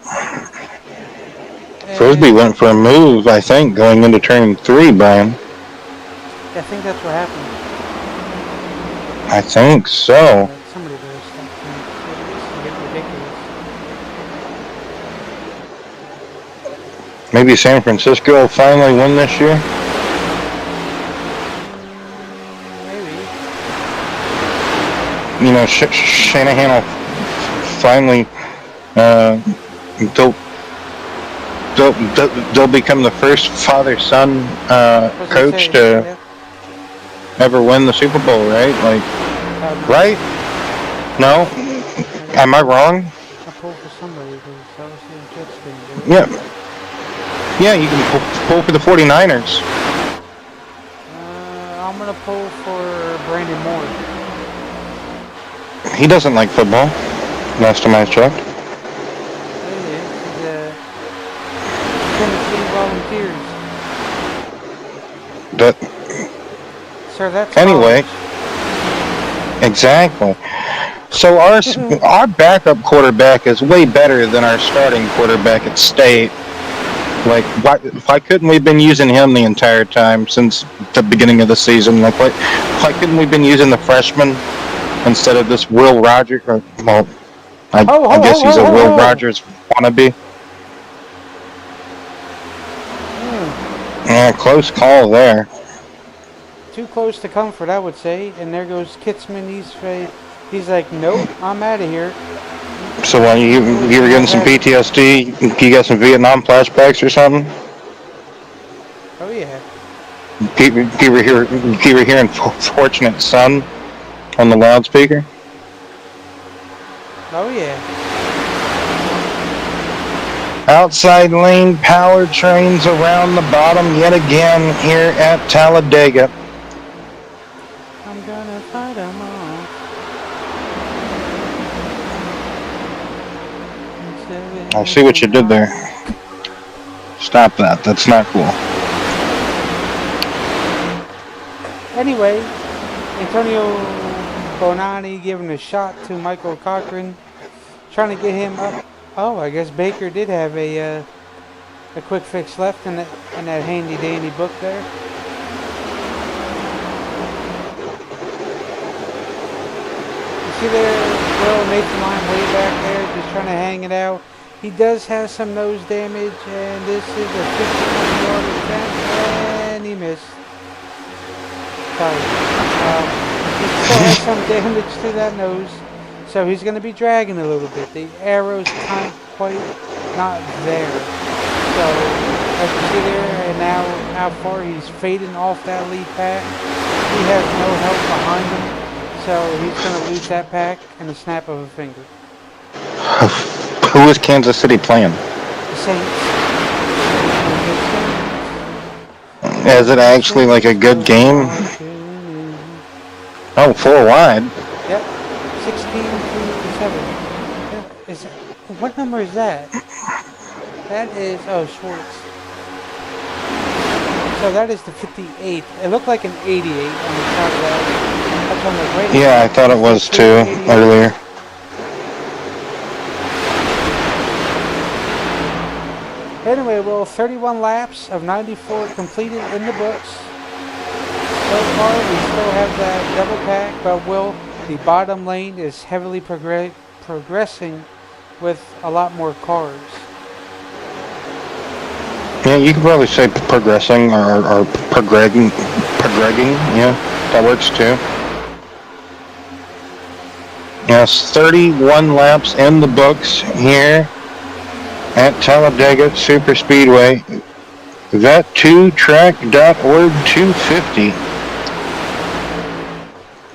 Frisbee And went for a move, I think, going into turn 3, Brian. I think that's what happened. I think so. Somebody better stop trying. This is getting ridiculous. Maybe San Francisco will finally win this year. Maybe. You know, Shanahan will finally they'll become the first father-son coach to ever win the Super Bowl, right? Like, right? No? Am I wrong? I pulled for somebody because I was seeing Jets being good. Yeah. Yeah, you can pull for the 49ers. I'm going to pull for Brandon Moore. He doesn't like football, last time I checked. He is. He's a Tennessee Volunteers. Sir, that's anyway. college. Exactly. So our backup quarterback is way better than our starting quarterback at State. Like, why couldn't we have been using him the entire time since the beginning of the season? Like, why couldn't we have been using the freshman instead of this Will Rogers? Well, I guess he's a Will Rogers wannabe. Yeah, close call there. Too close to comfort, I would say. And there goes Kitzman. He's like, nope, I'm out of here. So you were getting some PTSD? You got some Vietnam flashbacks or something? Oh yeah. You were hearing "Fortunate Son" on the loudspeaker? Oh yeah. Outside lane power trains around the bottom yet again here at Talladega. I'm gonna fight 'em all. I see what you did there. Stop that. That's not cool. Anyway, Antonio Bonani giving a shot to Michael Cochran, trying to get him up. Oh, I guess Baker did have a quick fix left in that handy dandy book there. You see there, Will, Nathan Lyon way back there, just trying to hang it out. He does have some nose damage, and this is a 51-yard attempt, and he missed. Sorry. He still has some damage to that nose, so he's going to be dragging a little bit. The arrow's quite not there. So, as you see there, and now how far he's fading off that lead pack. He has no help behind him, so he's going to lose that pack in the snap of a finger. Who is Kansas City playing? The Saints. Is it actually like a good game? Oh, 4 wide. Yep. 16-7. What number is that? That is, Schwartz. So that is the 58. It looked like an 88 on the top of that. That's on the right. Yeah, I thought it was too earlier. Anyway, well, 31 laps of 94 completed in the books. So far, we still have that double pack, but the bottom lane is heavily progressing with a lot more cars. Yeah, you could probably say progressing or progressing. Yeah, that works too. Yes, 31 laps in the books here at Talladega Super Speedway. Vet2track.org 250.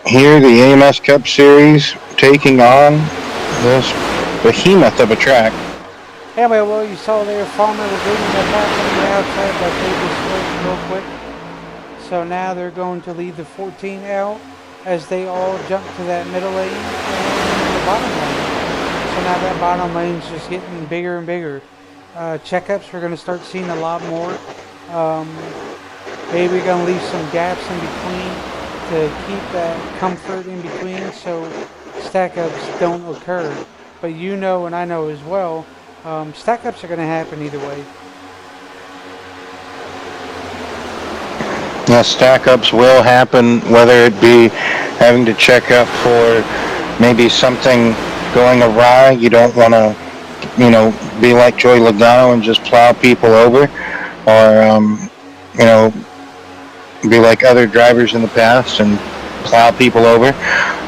Here, the AMS Cup Series taking on this behemoth of a track. Anyway, well, you saw there, Farmer was leading the pack on the outside, but they just switched real quick. So now they're going to lead the 14 out as they all jump to that middle lane and the bottom lane. So now that bottom lane's just getting bigger and bigger. Checkups, we're going to start seeing a lot more. Maybe we're going to leave some gaps in between to keep that comfort in between so stack-ups don't occur. But you know and I know as well, stack-ups are going to happen either way. Yeah, stack ups will happen, whether it be having to check up for maybe something going awry. You don't want to, be like Joey Logano and just plow people over, or, be like other drivers in the past and plow people over,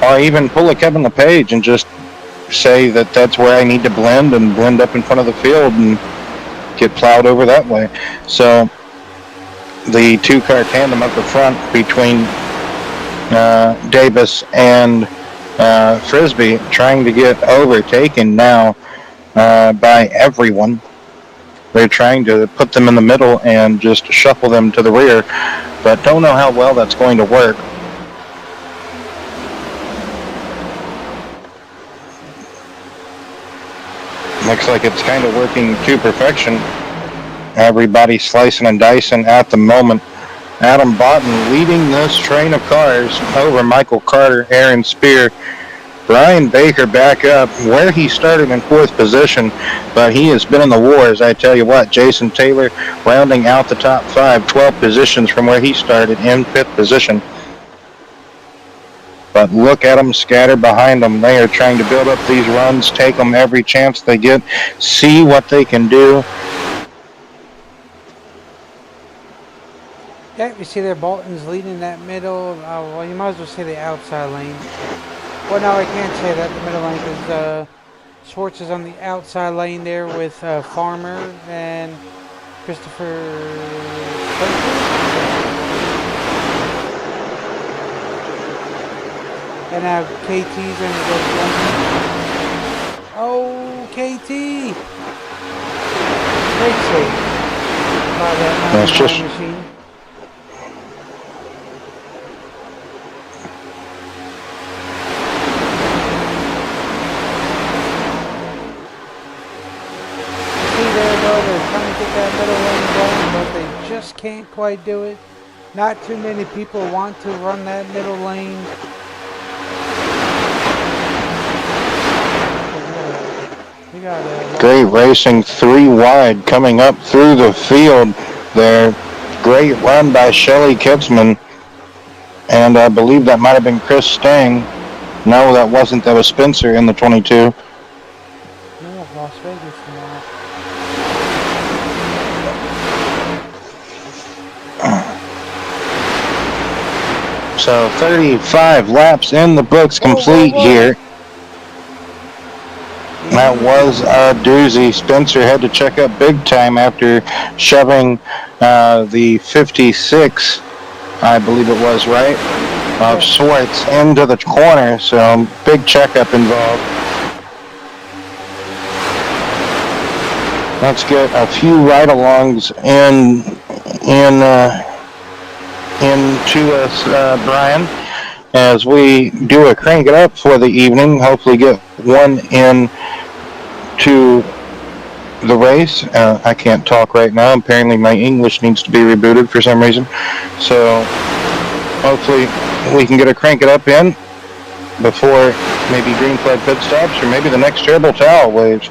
or even pull a Kevin LePage and just say that that's where I need to blend and blend up in front of the field and get plowed over that way. So the two-car tandem up the front between Davis and Frisbee trying to get overtaken now by everyone. They're trying to put them in the middle and just shuffle them to the rear, but don't know how well that's going to work. Looks like it's kind of working to perfection. Everybody slicing and dicing at the moment. Adam Botten leading this train of cars over Michael Carter, Aaron Spear. Brian Baker back up where he started in 4th position, but he has been in the wars. I tell you what, Jason Taylor rounding out the top 5, 12 positions from where he started in 5th position. But look at them scatter behind them. They are trying to build up these runs, take them every chance they get, see what they can do. Yeah, you see there Bolton's leading that middle, well, you might as well say the outside lane. Well, no, I can't say that, the middle lane, because Schwartz is on the outside lane there with Farmer and Christopher Spencer. And now KT's in the lane. Oh, KT! Great save by that machine. They're trying to get that middle lane going, but they just can't quite do it. Not too many people want to run that middle lane. Great racing, 3 wide coming up through the field there. Great run by Shelly Kitzman. And I believe that might have been Chris Stang. No, that wasn't. That was Spencer in the 22. No, Las Vegas now. So 35 laps in the books complete here. That was a doozy. Spencer had to check up big time after shoving the 56, I believe it was, right, of Schwartz into the corner. So big checkup involved. Let's get a few ride-alongs into us, Brian, as we do a crank it up for the evening. Hopefully get one in to the race. I can't talk right now. Apparently my English needs to be rebooted for some reason. So hopefully we can get a crank it up in before maybe green flag pit stops or maybe the next terrible towel waves.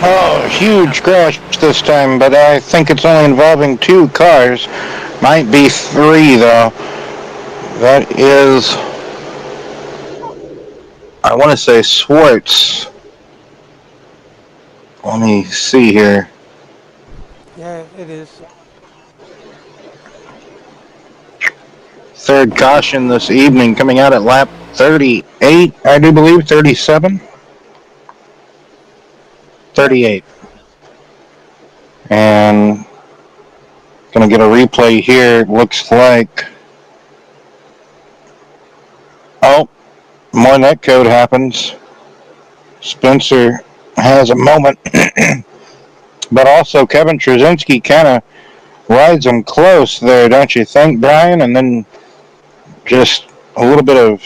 Oh, huge crash this time, but I think it's only involving 2 cars. Might be 3, though. That is, I want to say Swartz. Let me see here. Yeah, it is. Third caution this evening coming out at lap 38, I do believe, 37? Yep. 38. And going to get a replay here. It looks like, oh, more net code happens. Spencer has a moment. But also Kevin Trzynski kind of rides him close there, don't you think, Brian? And then just a little bit of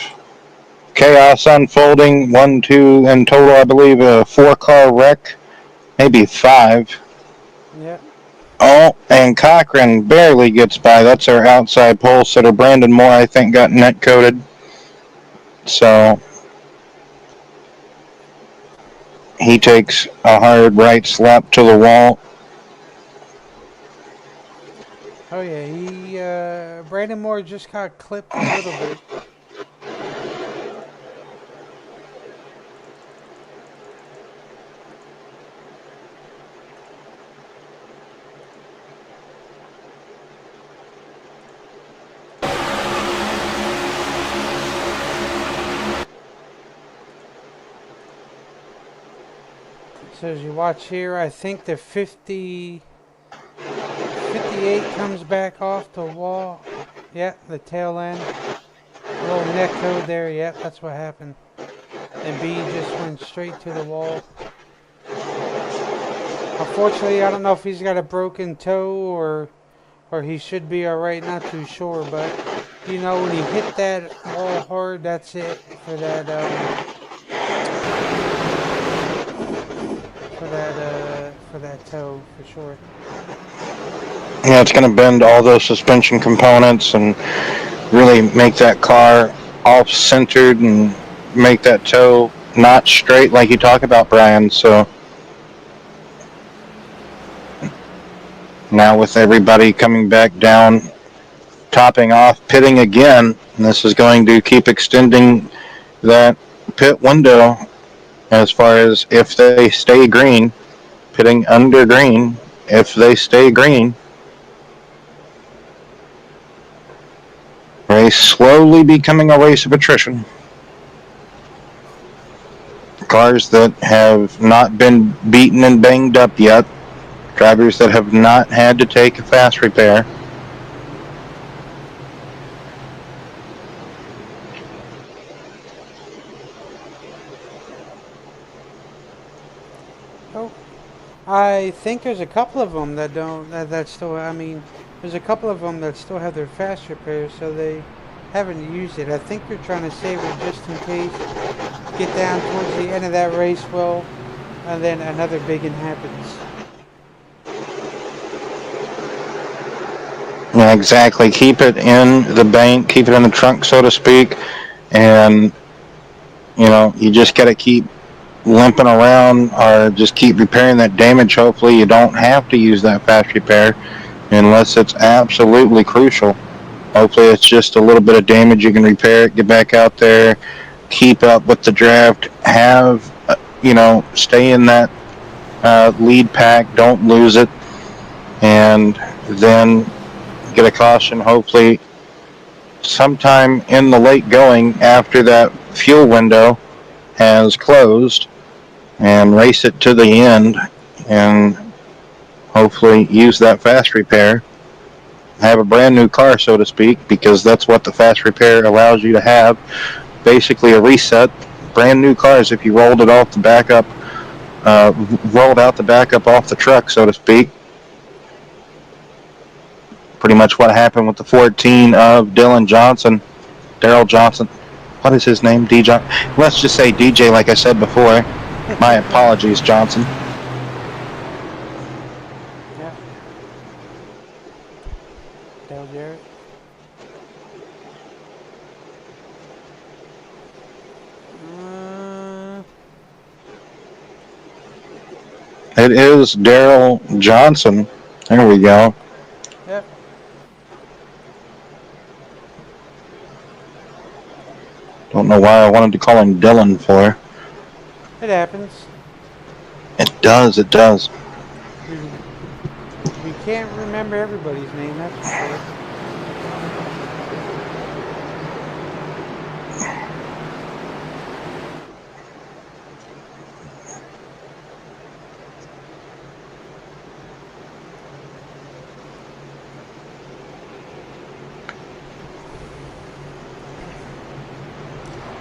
chaos unfolding. 1, 2 in total, I believe, a 4-car wreck, maybe 5. Yep. Oh, and Cochran barely gets by. That's our outside pole sitter. Brandon Moore, I think, got net coated. So he takes a hard right slap to the wall. Oh yeah, Brandon Moore just got clipped a little bit. So as you watch here, I think the 58 comes back off the wall. Yeah, the tail end. A little neck code there. Yep, that's what happened. And B just went straight to the wall. Unfortunately, I don't know if he's got a broken toe or he should be all right. Not too sure, but you know when you hit that wall hard, that's it for that for that toe for sure. Yeah, it's going to bend all those suspension components and really make that car off-centered and make that toe not straight like you talk about, Brian. So now with everybody coming back down, topping off, pitting again, and this is going to keep extending that pit window as far as if they stay green, pitting under green, if they stay green. Race slowly becoming a race of attrition. Cars that have not been beaten and banged up yet. Drivers that have not had to take a fast repair. Oh, I think there's a couple of them that don't that still. I mean, there's a couple of them that still have their fast repairs, so they haven't used it. I think they're trying to save it just in case. Get down towards the end of that race, well, and then another big one happens. Yeah, exactly. Keep it in the bank, keep it in the trunk, so to speak, and you just got to keep limping around or just keep repairing that damage. Hopefully, you don't have to use that fast repair unless it's absolutely crucial. Hopefully, it's just a little bit of damage. You can repair it, get back out there, keep up with the draft, stay in that lead pack, don't lose it, and then get a caution, hopefully, sometime in the late going after that fuel window has closed, and race it to the end and hopefully use that fast repair. Have a brand new car, so to speak, because that's what the fast repair allows you to have. Basically a reset. Brand new cars if you rolled it off the backup, rolled out the backup off the truck, so to speak. Pretty much what happened with the 14 of Daryl Johnson. What is his name? DJ. Let's just say DJ, like I said before. My apologies, Johnson. Yeah. Dale Jarrett. It is Daryl Johnson. There we go. Yep. Don't know why I wanted to call him Dylan for. It happens. It does, it does. We can't remember everybody's name, that's for sure.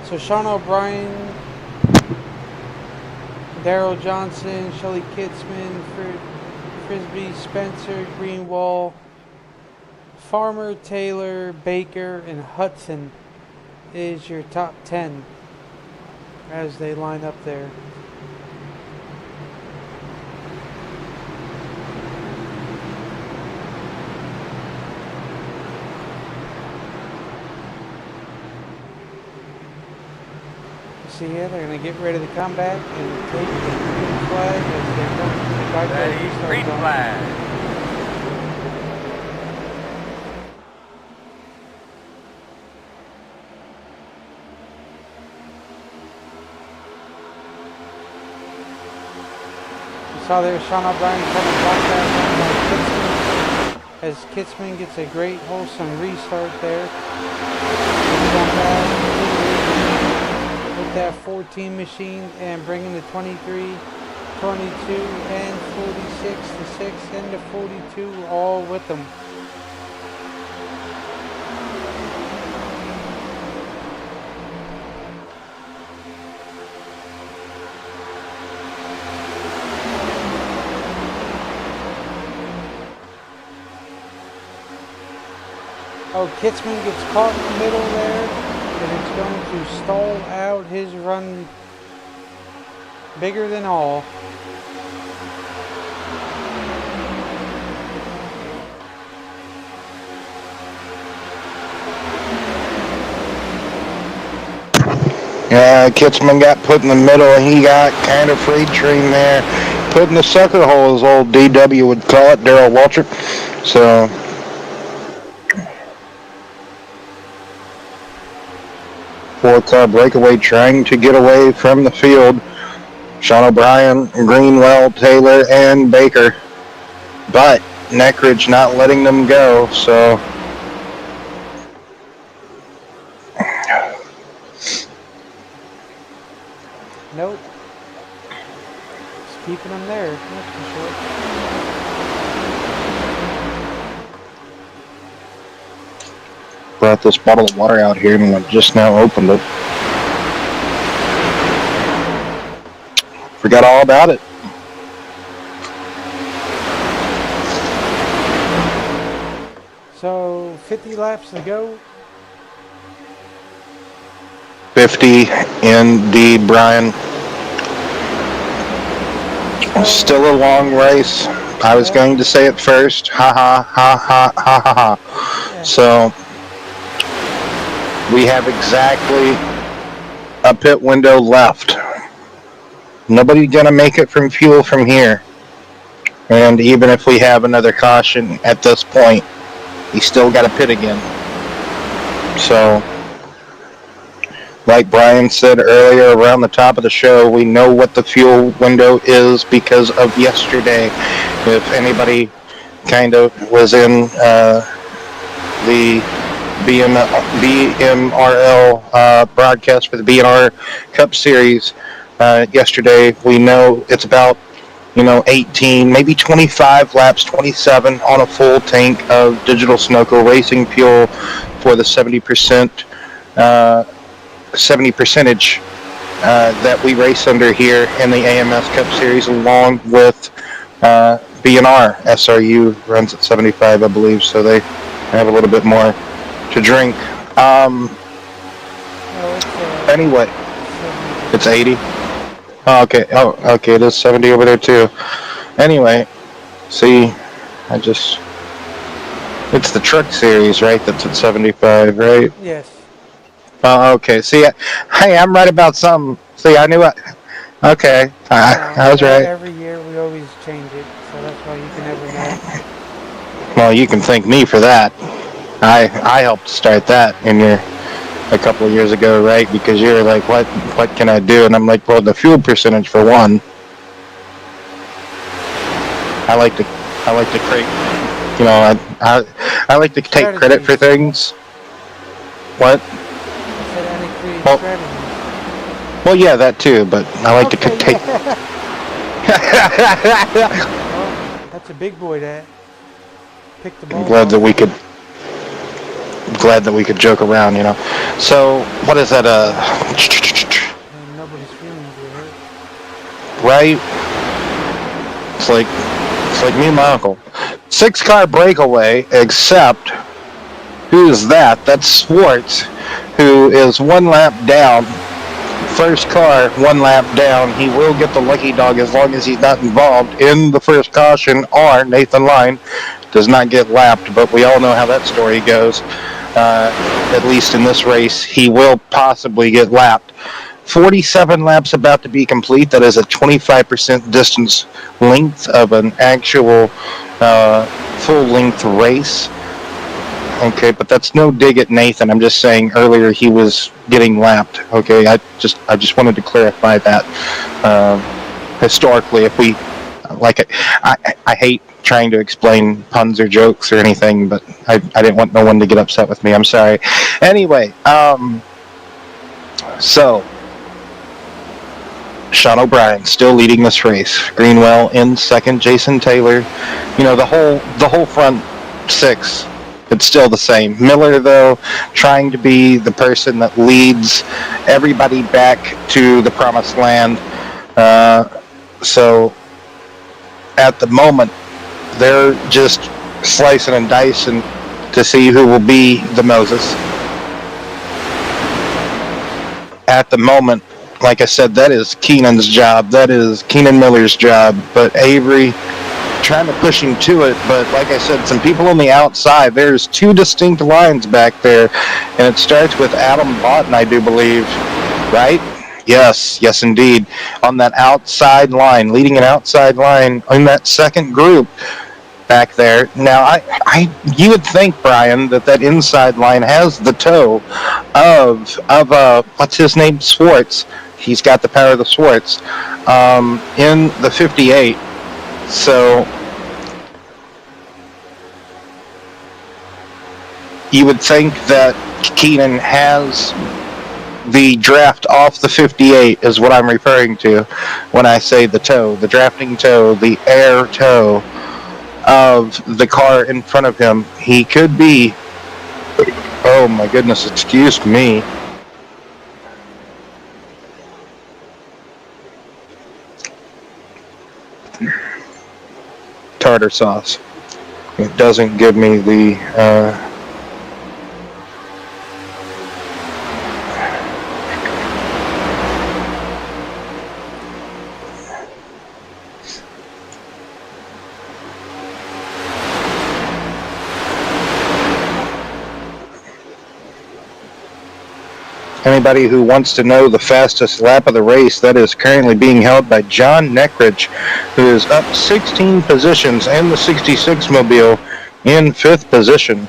So Sean O'Brien, Daryl Johnson, Shelly Kitzman, Frisbee, Spencer, Greenwall, Farmer, Taylor, Baker, and Hudson is your top 10 as they line up there. See here, they're going to get ready to come back and take the green flag as they come to the Ready, restart green zone. flag. You saw there Sean O'Brien trying to block that one by Kitzman, as Kitzman gets a great wholesome restart there. With that 14 machine and bringing the 23, 22, and 46, the 6, and the 42 all with them. Oh, Kitzman gets caught in the middle there, and it's going to stall out his run bigger than all. Yeah, Kitzman got put in the middle and he got kind of freight train there. Put in the sucker hole, as old DW would call it, Daryl Waltrip. So, four-car breakaway trying to get away from the field. Sean O'Brien, Greenwell, Taylor, and Baker. But Neckridge not letting them go, so... Nope. Just keeping them there, that's for sure. Brought this bottle of water out here and I just now opened it. Forgot all about it. So 50 laps to go. 50 indeed, Brian. Still a long race. I was going to say it first. Ha ha ha ha ha ha ha. Yeah. So we have exactly a pit window left. Nobody's gonna make it from fuel from here. And even if we have another caution at this point, you still got to pit again. So, like Brian said earlier around the top of the show, we know what the fuel window is because of yesterday. If anybody kind of was in the BMRL broadcast for the B&R Cup Series yesterday, we know it's about 18, maybe 25 laps, 27 on a full tank of digital Sunoco racing fuel for the 70% that we race under here in the AMS Cup Series, along with B&R. SRU runs at 75, I believe, so they have a little bit more to drink. Anyway, it's 80. Oh, okay. Oh, okay. It is 70 over there too. Anyway, see, it's the truck series, right? That's at 75, right? Yes. Oh, okay. See, hey, I'm right about something. See, I knew Okay, I was right. Every year we always change it, so that's why you can never know. Well, you can thank me for that. I helped start that in your a couple of years ago, right? Because you were like, what can I do? And I'm like, well, the fuel percentage for one. I like to create, you know, I like to take credit for Strategies. things. What? I said any create Well, strategies. well, yeah, that too. But I like to Okay, take. yeah. Well, that's a big boy that picked the I'm ball glad that off. we could joke around, you know. So what is that? And nobody's feelings were hurt. Right? It's like me and my uncle. 6-car breakaway, except who's that? That's Swartz, who is 1 lap down. First car, 1 lap down. He will get the lucky dog as long as he's not involved in the first caution, or Nathan Line does not get lapped. But we all know how that story goes. At least in this race, he will possibly get lapped. 47 laps about to be complete. That is a 25% distance length of an actual full length race. Okay, but that's no dig at Nathan. I'm just saying earlier he was getting lapped. Okay, I just wanted to clarify that. Historically, if we like, I hate trying to explain puns or jokes or anything, but I didn't want no one to get upset with me. I'm sorry. Anyway, so Sean O'Brien still leading this race. Greenwell in second. Jason Taylor. You know, the whole front six. It's still the same. Miller, though, trying to be the person that leads everybody back to the promised land. So at the moment, they're just slicing and dicing to see who will be the Moses. At the moment, like I said, that is Keenan's job. That is Keenan Miller's job. But Avery trying to push him to it. But like I said, some people on the outside. There's 2 distinct lines back there. And it starts with Adam Lawton, I do believe. Right? Yes, indeed. On that outside line, leading an outside line in that second group back there. Now, you would think, Brian, that inside line has the toe of what's his name, Swartz. He's got the power of the Swartz in the 58. So you would think that Keenan has the draft off the 58 is what I'm referring to when I say the toe, the drafting toe, the air toe of the car in front of him. He could be, oh my goodness, excuse me. Tartar sauce. It doesn't give me the anybody who wants to know the fastest lap of the race, that is currently being held by John Neckridge, who is up 16 positions in the 66 mobile in 5th position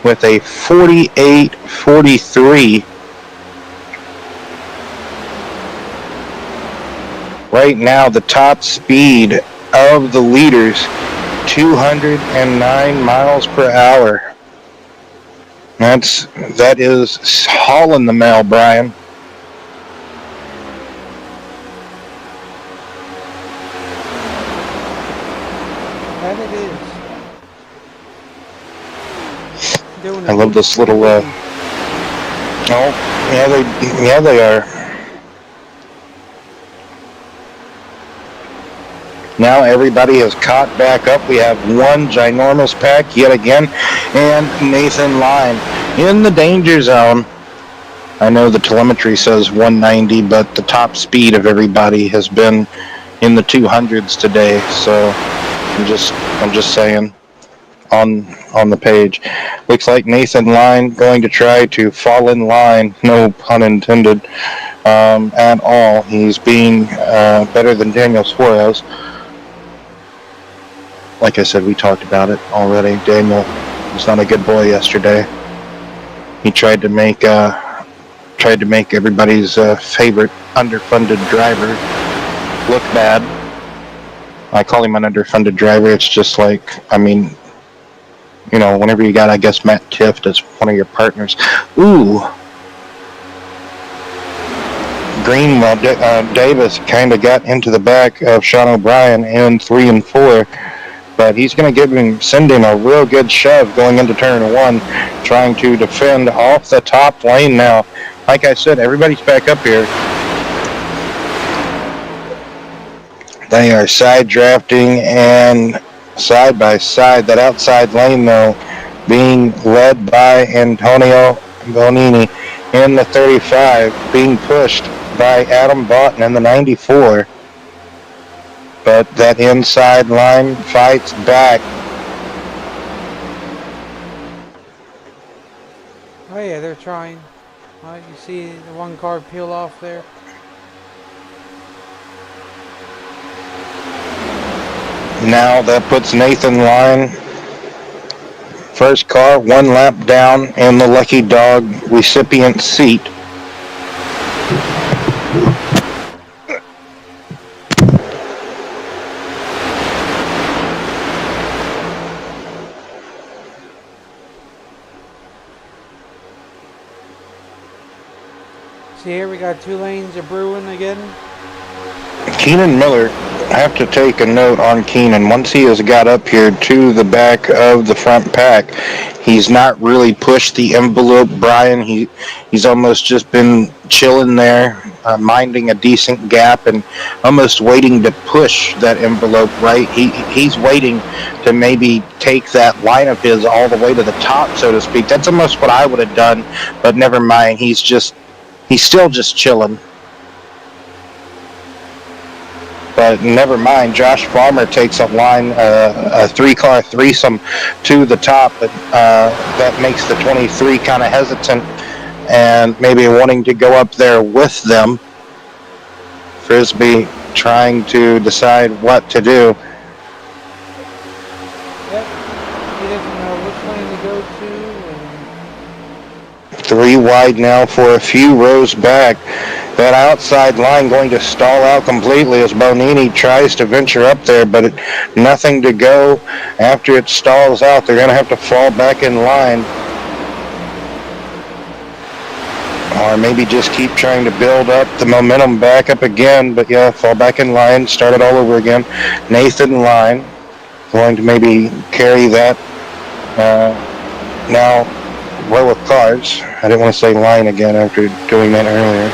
with a 48.43. Right now, the top speed of the leaders, 209 miles per hour. That is hauling the mail, Brian. That it is. I love this little. Oh, yeah, they are. Now everybody has caught back up. We have one ginormous pack yet again, and Nathan Line in the danger zone. I know the telemetry says 190, but the top speed of everybody has been in the 200s today. So I'm just saying on the page. Looks like Nathan Line going to try to fall in line. No pun intended. at all. He's being better than Daniel Suarez. Like I said, we talked about it already. Daniel was not a good boy yesterday. He tried to make everybody's favorite underfunded driver look bad. I call him an underfunded driver. It's just like, I mean, you know, whenever you got, I guess, Matt Tift as one of your partners. Ooh. Greenwell, Davis kind of got into the back of Sean O'Brien in 3 and 4, but he's going to send him a real good shove going into turn 1, trying to defend off the top lane now. Like I said, everybody's back up here. They are side drafting and side by side. That outside lane, though, being led by Antonio Bonini in the 35, being pushed by Adam Vaughton in the 94. But that inside line fights back. Oh yeah, they're trying. You see the one car peel off there. Now that puts Nathan Line, first car, 1 lap down in the Lucky Dog recipient seat. See here, we got 2 lanes of brewing again. Keenan Miller, I have to take a note on Keenan. Once he has got up here to the back of the front pack, he's not really pushed the envelope, Brian. He's almost just been chilling there, minding a decent gap and almost waiting to push that envelope, right? He's waiting to maybe take that line of his all the way to the top, so to speak. That's almost what I would have done, but never mind. He's still just chilling. But never mind, Josh Farmer takes a line, a 3-car threesome to the top, but that makes the 23 kind of hesitant and maybe wanting to go up there with them. Frisbee trying to decide what to do. Yep, he doesn't know which lane to go to. 3 wide now for a few rows back. That outside line going to stall out completely as Bonini tries to venture up there, but nothing to go after it stalls out. They're going to have to fall back in line. Or maybe just keep trying to build up the momentum back up again. But yeah, fall back in line, start it all over again. Nathan Line going to maybe carry that now row of cars. I didn't want to say line again after doing that earlier.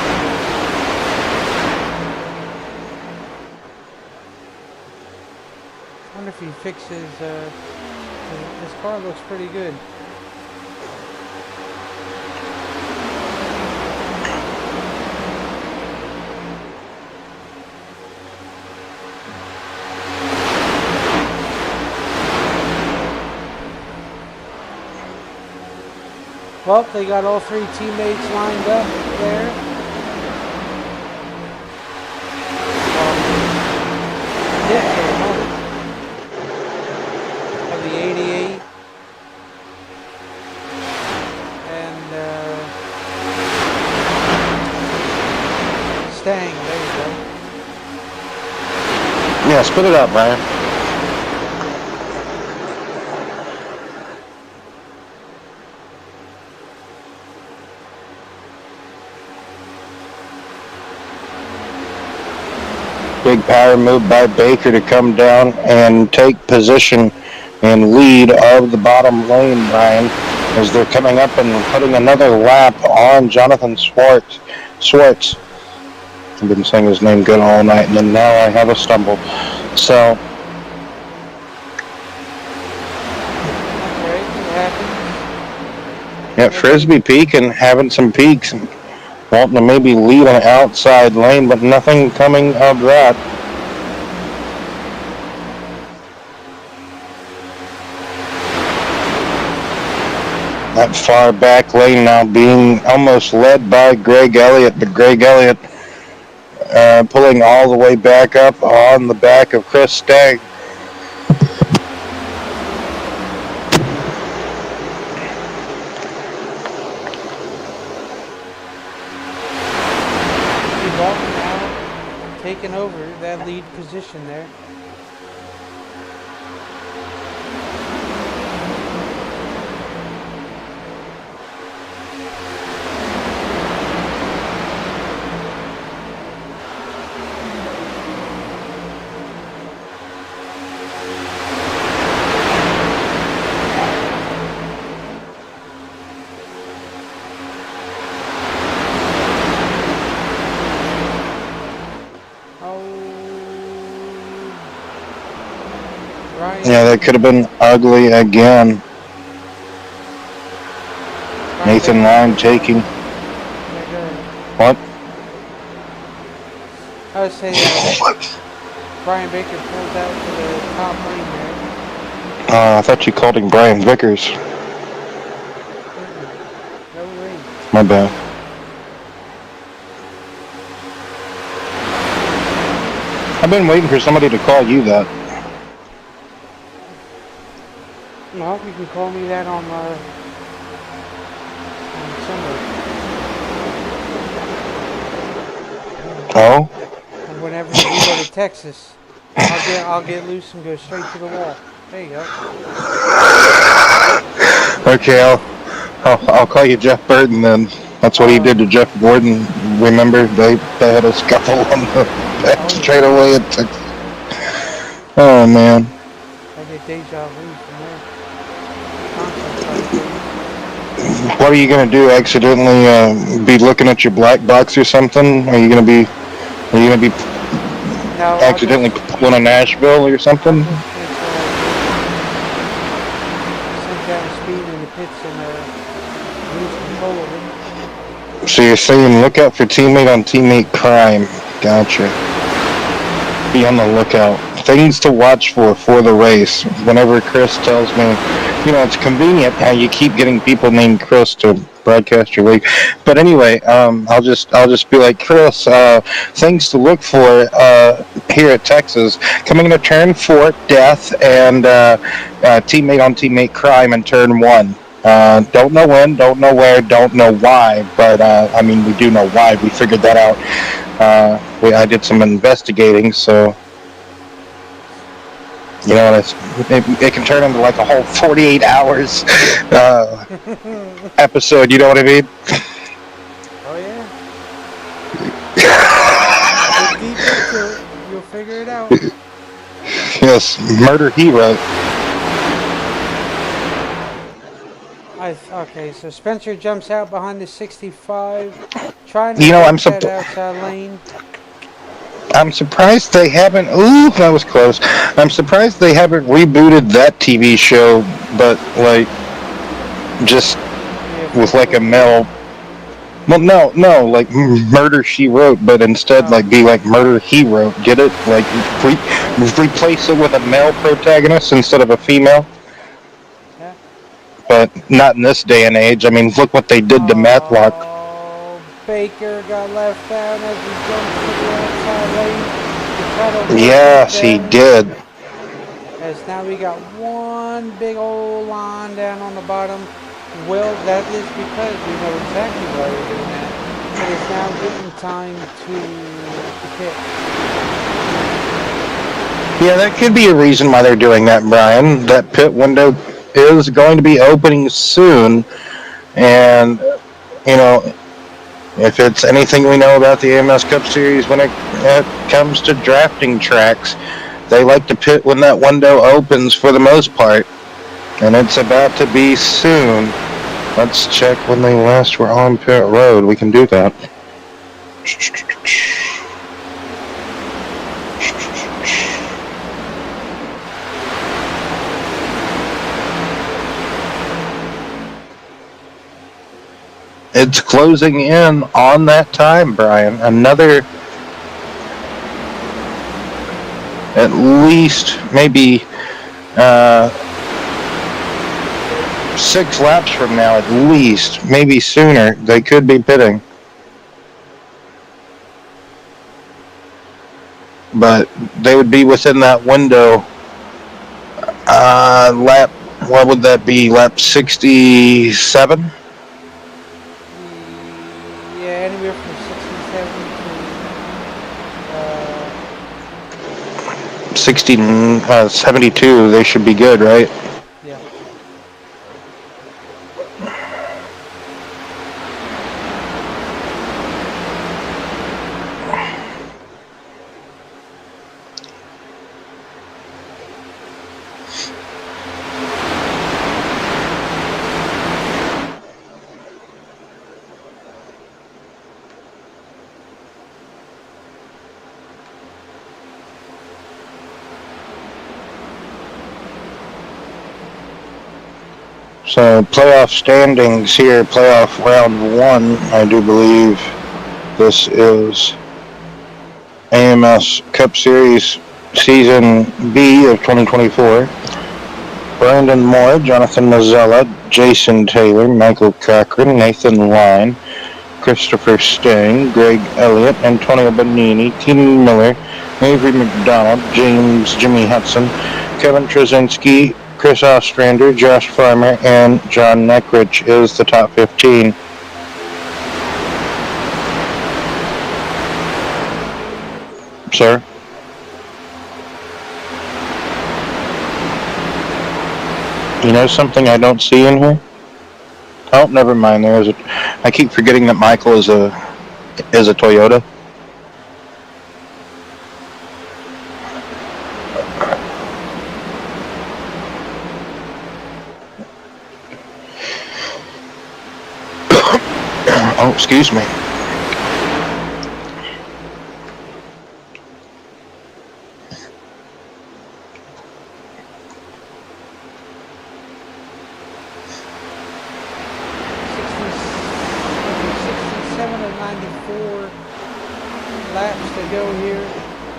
I wonder if he fixes, his car looks pretty good. Well, they got all 3 teammates lined up there. Of the 88. And Stang, there you go. Yeah, spit it up, Brian. Big power move by Baker to come down and take position and lead of the bottom lane, Brian, as they're coming up and putting another lap on Jonathan Swartz. I've been saying his name good all night, and then now I have a stumble. So, Okay, it happens. yeah, Frisbee peaking, having some peaks. Wanting to maybe lead an outside lane, but nothing coming of that. That far back lane now being almost led by Greg Elliott, but Greg Elliott pulling all the way back up on the back of Chris Stagg. Dalton now taking over that lead position there. Yeah, that could have been ugly again. Nathan Lyon taking. What? I would say Brian Baker pulled out to the top lane there. I thought you called him Brian Vickers. No ring. My bad. I've been waiting for somebody to call you that. Well, you can call me that on Sunday. Oh? And whenever we go to Texas, I'll get loose and go straight to the wall. There you go. Okay, I'll call you Jeff Burton then. That's what he did to Jeff Gordon. Remember, they had a scuffle on the back straightaway at Texas. Oh man. I get deja vu from there. What are you gonna do? Accidentally be looking at your black box or something? Are you gonna be no, accidentally pulling a Nashville or something? Sent down speed in the pits and lose control of it. So you're saying look out for teammate on teammate crime. Gotcha. Be on the lookout. Things to watch for the race. Whenever Chris tells me, it's convenient how you keep getting people named Chris to broadcast your league. But anyway, I'll just be like, Chris, things to look for here at Texas. Coming into turn 4, death, and teammate on teammate crime in turn 1. Don't know when, don't know where, don't know why, but we do know why. We figured that out. I did some investigating, so it can turn into like a whole 48 hours episode. You know what I mean? Oh yeah. Get deep into it, you'll figure it out. Yes, murder hero. Okay, so Spencer jumps out behind the 65, trying to get that outside lane. I'm surprised they haven't. Ooh, that was close. I'm surprised they haven't rebooted that TV show, but just with like a male. Well, no, like Murder She Wrote, but instead be like Murder He Wrote. Get it? Like replace it with a male protagonist instead of a female. Yeah. But not in this day and age. I mean, look what they did to Matlock. Baker got left out as he jumped to the outside lane. Yes, he did. As now we got one big old line down on the bottom. Well, that is because we know exactly why they're doing that. But it's now getting time to pit. Yeah, that could be a reason why they're doing that, Brian. That pit window is going to be opening soon, and if it's anything we know about the AMS Cup Series when it comes to drafting tracks, they like to pit when that window opens for the most part. And it's about to be soon. Let's check when they last were on pit road. We can do that. It's closing in on that time, Brian. Another, at least, maybe 6 laps from now, at least, maybe sooner, they could be pitting. but they would be within that window. Lap, what would that be? Lap 67? Yeah, anywhere from 67 to 60, 72, they should be good, right? yeah. So playoff standings here, playoff round one, I do believe this is AMS Cup Series Season B of 2024. Brandon Moore, Jonathan Mazzella, Jason Taylor, Michael Cochran, Nathan Line, Christopher Stang, Greg Elliott, Antonio Bonini, Keenan Miller, Avery McDonald, James Jimmy Hudson, Kevin Trzynski, Chris Ostrander, Josh Farmer, and John Neckrich is the top 15. Sir? You know something I don't see in here? Oh, never mind. I keep forgetting that Michael is a Toyota. Oh, excuse me. Laps to go here.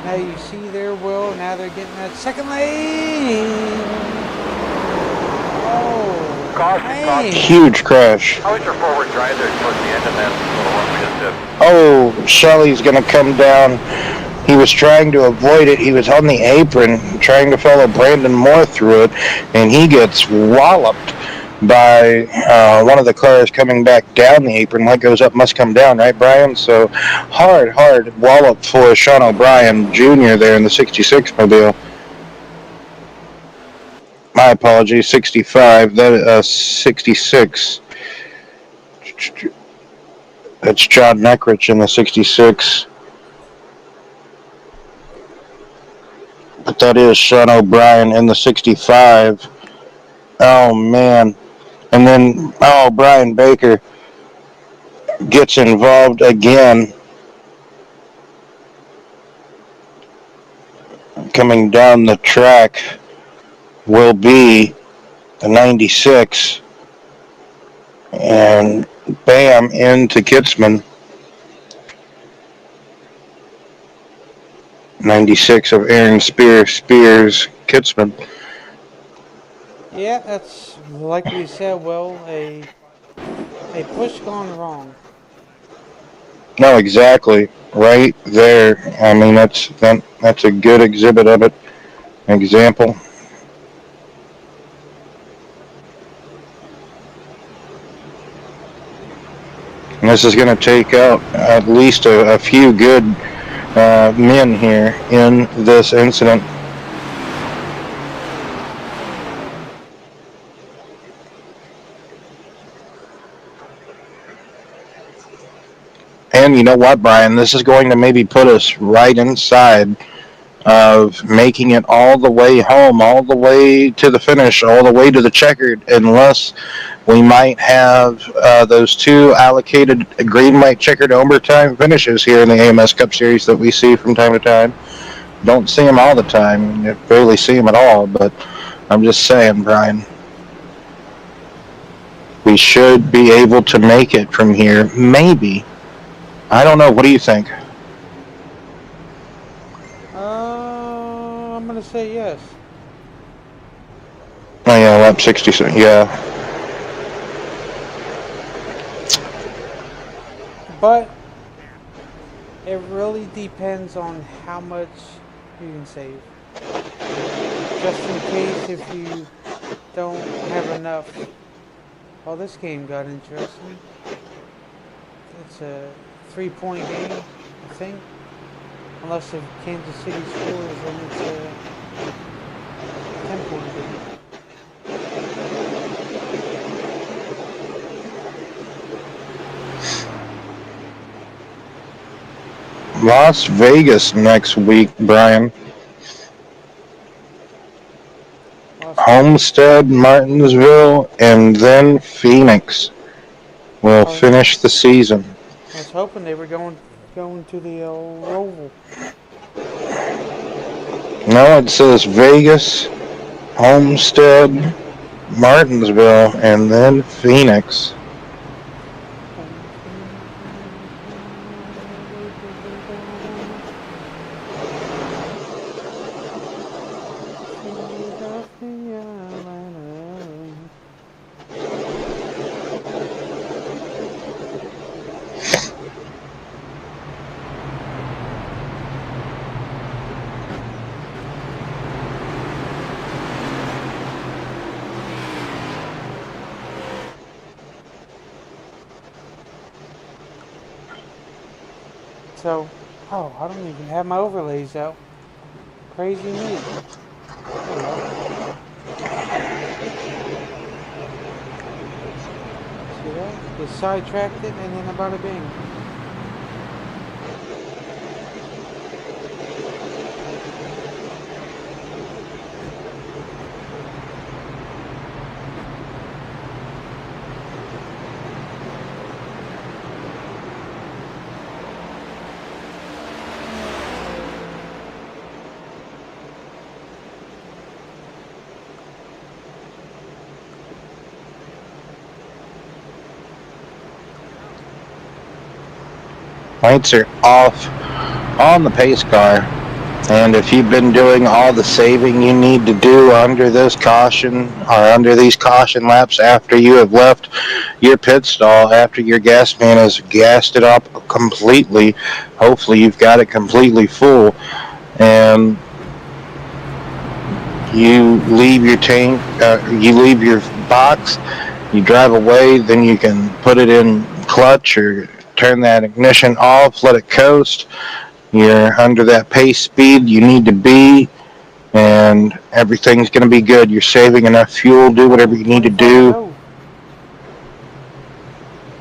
Now you see there, Will. Now they're getting that second lane. Oh, Caution. Huge crash. How was your forward drive there towards the end of that little one we just did? Oh, Shelley's going to come down. He was trying to avoid it. He was on the apron trying to follow Brandon Moore through it, and he gets walloped by one of the cars coming back down the apron. What goes up must come down, right, Brian? So hard wallop for Sean O'Brien Jr. there in the 66 mobile. My apologies, 65. That 66. That's John Neckrich in the 66. But that is Sean O'Brien in the 65. Oh, man. And then, Brian Baker gets involved again. Coming down the track will be the 96. And bam, into Kitzman. 96 of Aaron Spears, Kitzman. yeah, that's like we said. Will, a push gone wrong. No, exactly. Right there. I mean, that's a good exhibit of it. Example. And this is going to take out at least a few good men here in this incident. And you know what, Brian? This is going to maybe put us right inside of making it all the way home, all the way to the finish, all the way to the checkered, unless we might have those two allocated green, white, checkered overtime finishes here in the AMS Cup Series that we see from time to time. Don't see them all the time. You barely see them at all, but I'm just saying, Brian. We should be able to make it from here. Maybe. I don't know. What do you think? I'm gonna say yes. Oh, yeah, lap 66. Yeah. But it really depends on how much you can save. Just in case if you don't have enough. Oh, this game got interesting. It's a 3-point game, I think. Unless if Kansas City scores, then it's a 10-point game. Las Vegas next week, Brian. Homestead, Martinsville, and then Phoenix will finish the season. I was hoping they were going to the Roval. No, it says Vegas, Homestead, Martinsville, and then Phoenix. So, oh, I don't even have my overlays out. Crazy me. There we go. See that? Just sidetracked it and then about a bing. Lights are off on the pace car, and if you've been doing all the saving you need to do under this caution or under these caution laps after you have left your pit stall, after your gas man has gassed it up completely, hopefully you've got it completely full, and you leave your tank, you leave your box, you drive away, then you can put it in clutch or turn that ignition off, let it coast. You're under that pace speed you need to be, and everything's going to be good. You're saving enough fuel, do whatever you need to do.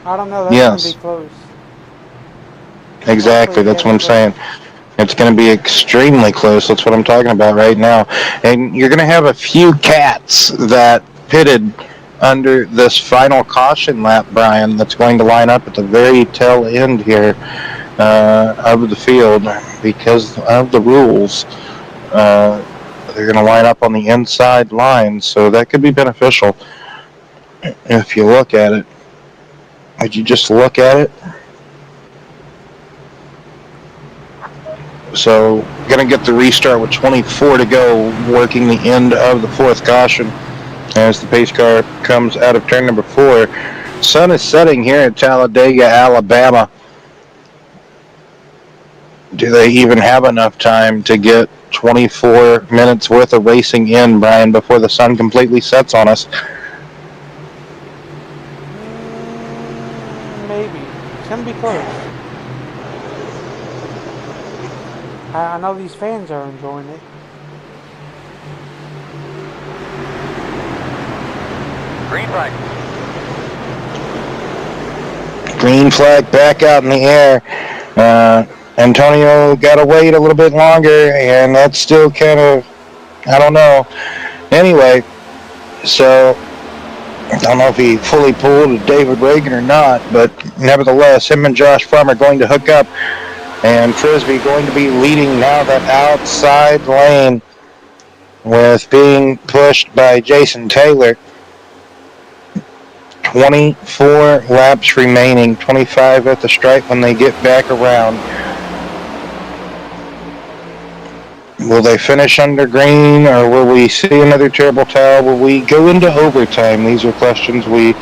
I don't know, that's Yes. going to be close. Exactly, that's what I'm saying. It's going to be extremely close. That's what I'm talking about right now. And you're going to have a few cats that pitted under this final caution lap, Brian, that's going to line up at the very tail end here of the field because of the rules. They're going to line up on the inside line, so that could be beneficial if you look at it. Would you just look at it? So, going to get the restart with 24 to go, working the end of the fourth caution as the pace car comes out of turn number 4. Sun is setting here at Talladega, Alabama. Do they even have enough time to get 24 minutes worth of racing in, Brian, before the sun completely sets on us? Maybe. It's going to be close. I know these fans are enjoying it. Green flag. Green flag back out in the air. Antonio got to wait a little bit longer, and that's still kind of, I don't know. Anyway, so I don't know if he fully pulled David Reagan or not, but nevertheless, him and Josh Fromm are going to hook up, and Frisbee going to be leading now that outside lane with being pushed by Jason Taylor. 24 laps remaining, 25 at the stripe when they get back around. Will they finish under green, or will we see another terrible towel? Will we go into overtime? These are questions we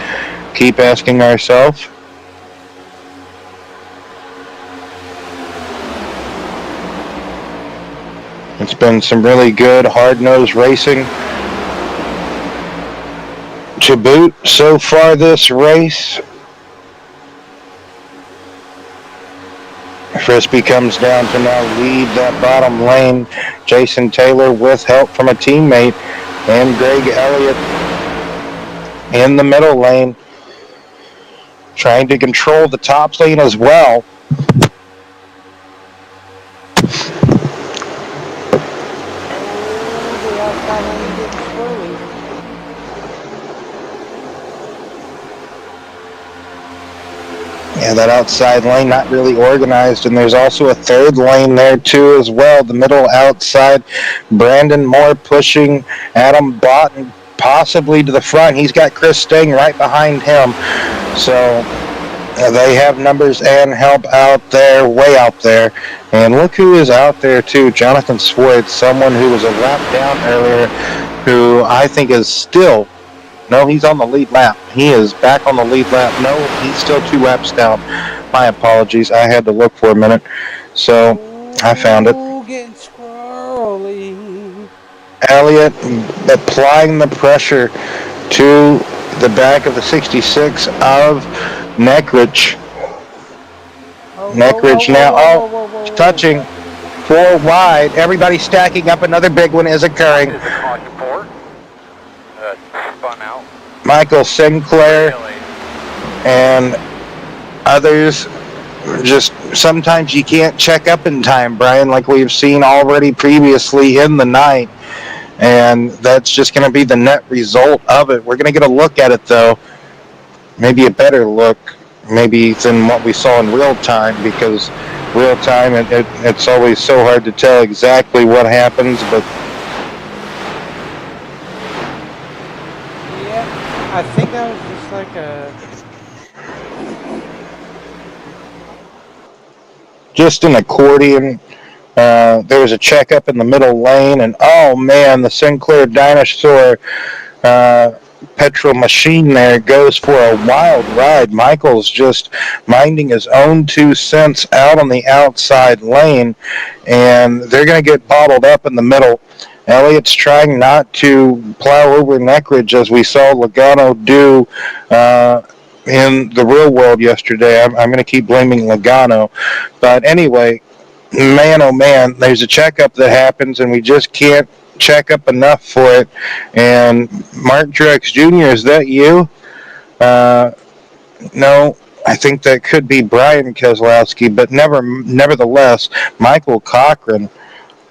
keep asking ourselves. It's been some really good hard-nosed racing to boot so far this race. Frisbee comes down to now lead that bottom lane. Jason Taylor with help from a teammate, and Greg Elliott in the middle lane trying to control the top lane as well. The outside lane getting swirly. Yeah, that outside lane not really organized, and there's also a third lane there too as well. The middle outside, Brandon Moore pushing Adam Boughton possibly to the front. He's got Chris Sting right behind him. So they have numbers and help out there, way out there. And look who is out there too, Jonathan Swartz, someone who was a lap down earlier, who I think is still, no, he's on the lead lap. He is back on the lead lap. No, he's still 2 laps down. My apologies. I had to look for a minute. So I found it. Ooh, getting swirly. Elliott applying the pressure to the back of the 66 of Neckridge. Neckridge now, touching 4 wide. Everybody stacking up. Another big one is occurring. Is a caution for. Spun out. Michael Sinclair and others. Just sometimes you can't check up in time, Brian, like we've seen already previously in the night. And that's just going to be the net result of it. We're going to get a look at it, though. Maybe a better look, maybe than what we saw in real time, because real time, it's always so hard to tell exactly what happens. But yeah, I think that was just like just an accordion. There was a checkup in the middle lane, and oh man, the Sinclair Dinosaur petrol machine there goes for a wild ride. Michael's just minding his own 2 cents out on the outside lane, and they're going to get bottled up in the middle. Elliott's trying not to plow over Neckridge as we saw Logano do in the real world yesterday. I'm going to keep blaming Logano. But anyway, man, oh man, there's a checkup that happens, and we just can't check up enough for it. And Mark Truex Jr., is that you? No, I think that could be Brian Keselowski, but nevertheless, Michael Cochran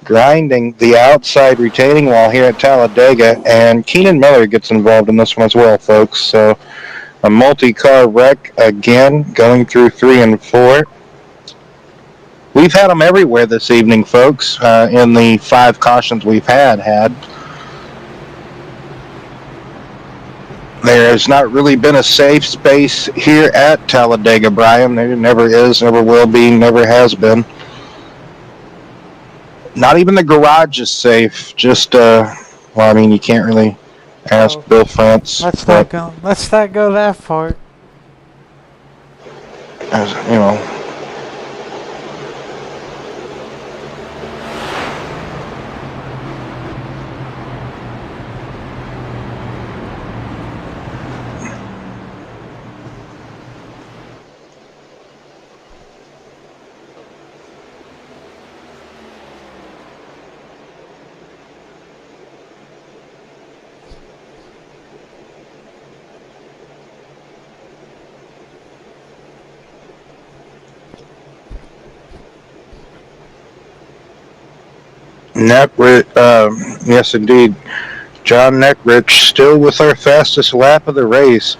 grinding the outside retaining wall here at Talladega, and Keenan Miller gets involved in this one as well, folks. So a multi-car wreck again, going through 3 and 4. We've had them everywhere this evening, folks, in the 5 cautions we've had. There has not really been a safe space here at Talladega, Brian. There never is, never will be, never has been. Not even the garage is safe. Just, well, I mean, you can't really ask Bill France. let's not go that far. As, you know. Yes, indeed. John Neckridge still with our fastest lap of the race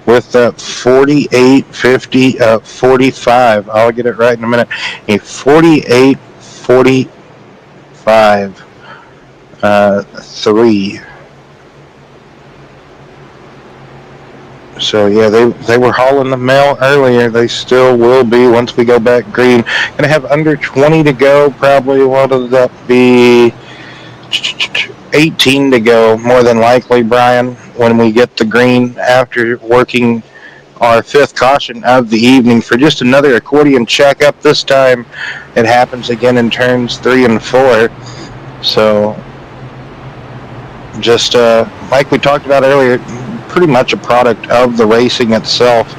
with that 48:50:45. I'll get it right in a minute. A 48:45:3. So yeah, they were hauling the mail earlier. They still will be once we go back green. Gonna have under 20 to go. Probably what will that be? 18 to go, more than likely, Brian, when we get the green after working our 5th caution of the evening for just another accordion checkup. This time it happens again in turns 3 and 4. So, just like we talked about earlier, pretty much a product of the racing itself.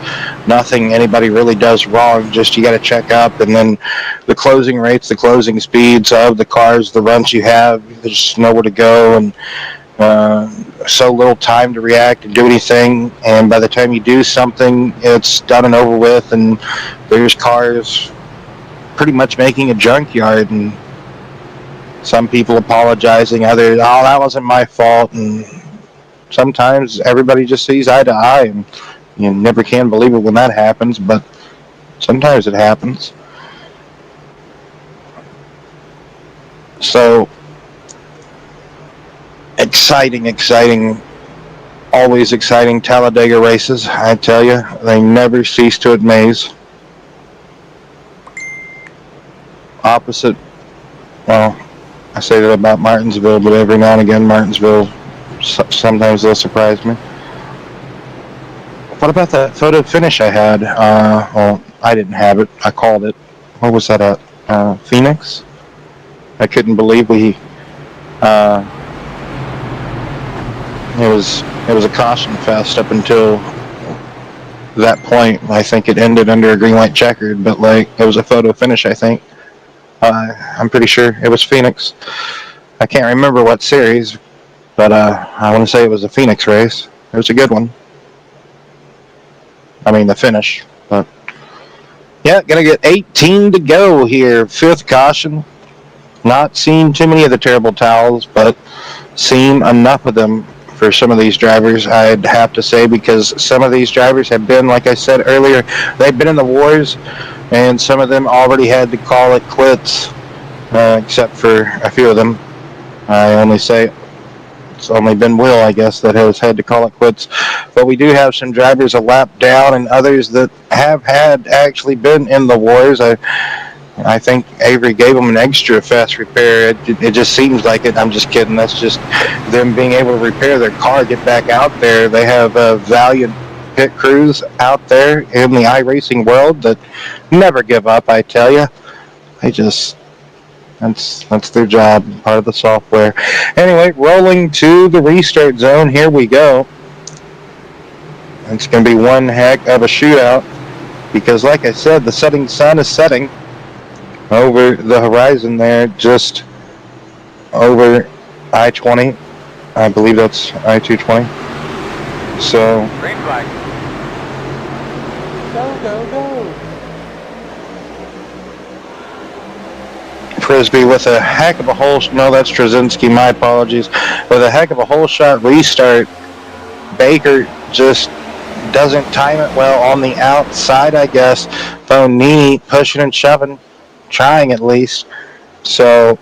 Nothing anybody really does wrong. Just you got to check up, and then the closing rates, the closing speeds of the cars, the runs you have. There's nowhere to go, and so little time to react and do anything. And by the time you do something, it's done and over with, and there's cars pretty much making a junkyard, and some people apologizing, others, oh, that wasn't my fault, and sometimes everybody just sees eye to eye, and you never can believe it when that happens, but sometimes it happens. So, exciting, always exciting Talladega races, I tell you. They never cease to amaze. Opposite, well, I say that about Martinsville, but every now and again, Martinsville, sometimes they'll surprise me. What about that photo finish I had? Well, I didn't have it. I called it. What was that at? Phoenix? I couldn't believe we... It was a caution fest up until that point. I think it ended under a green light checkered, but like it was a photo finish, I think. I'm pretty sure it was Phoenix. I can't remember what series, but I want to say it was a Phoenix race. It was a good one. I mean, the finish. But yeah, gonna get 18 to go here. Fifth caution. Not seen too many of the terrible towels, but seen enough of them for some of these drivers, I'd have to say, because some of these drivers have been, like I said earlier, they've been in the wars, and some of them already had to call it quits, except for a few of them. I only say it's only been Will, I guess, that has had to call it quits. But we do have some drivers a lap down and others that have had actually been in the wars. I think Avery gave them an extra fast repair. It just seems like it. I'm just kidding. That's just them being able to repair their car, get back out there. They have valiant pit crews out there in the iRacing world that never give up, I tell you. They just... That's their job, part of the software. Anyway, rolling to the restart zone. Here we go. It's going to be one heck of a shootout because, like I said, the setting sun is setting over the horizon there, just over I-20. I believe that's I-220. So... Green flag. Go. Frisbee with a heck of a hole... No, that's Trzynski, my apologies. With a heck of a hole shot restart. Baker just doesn't time it well on the outside, I guess. Fonini pushing and shoving. Trying at least. So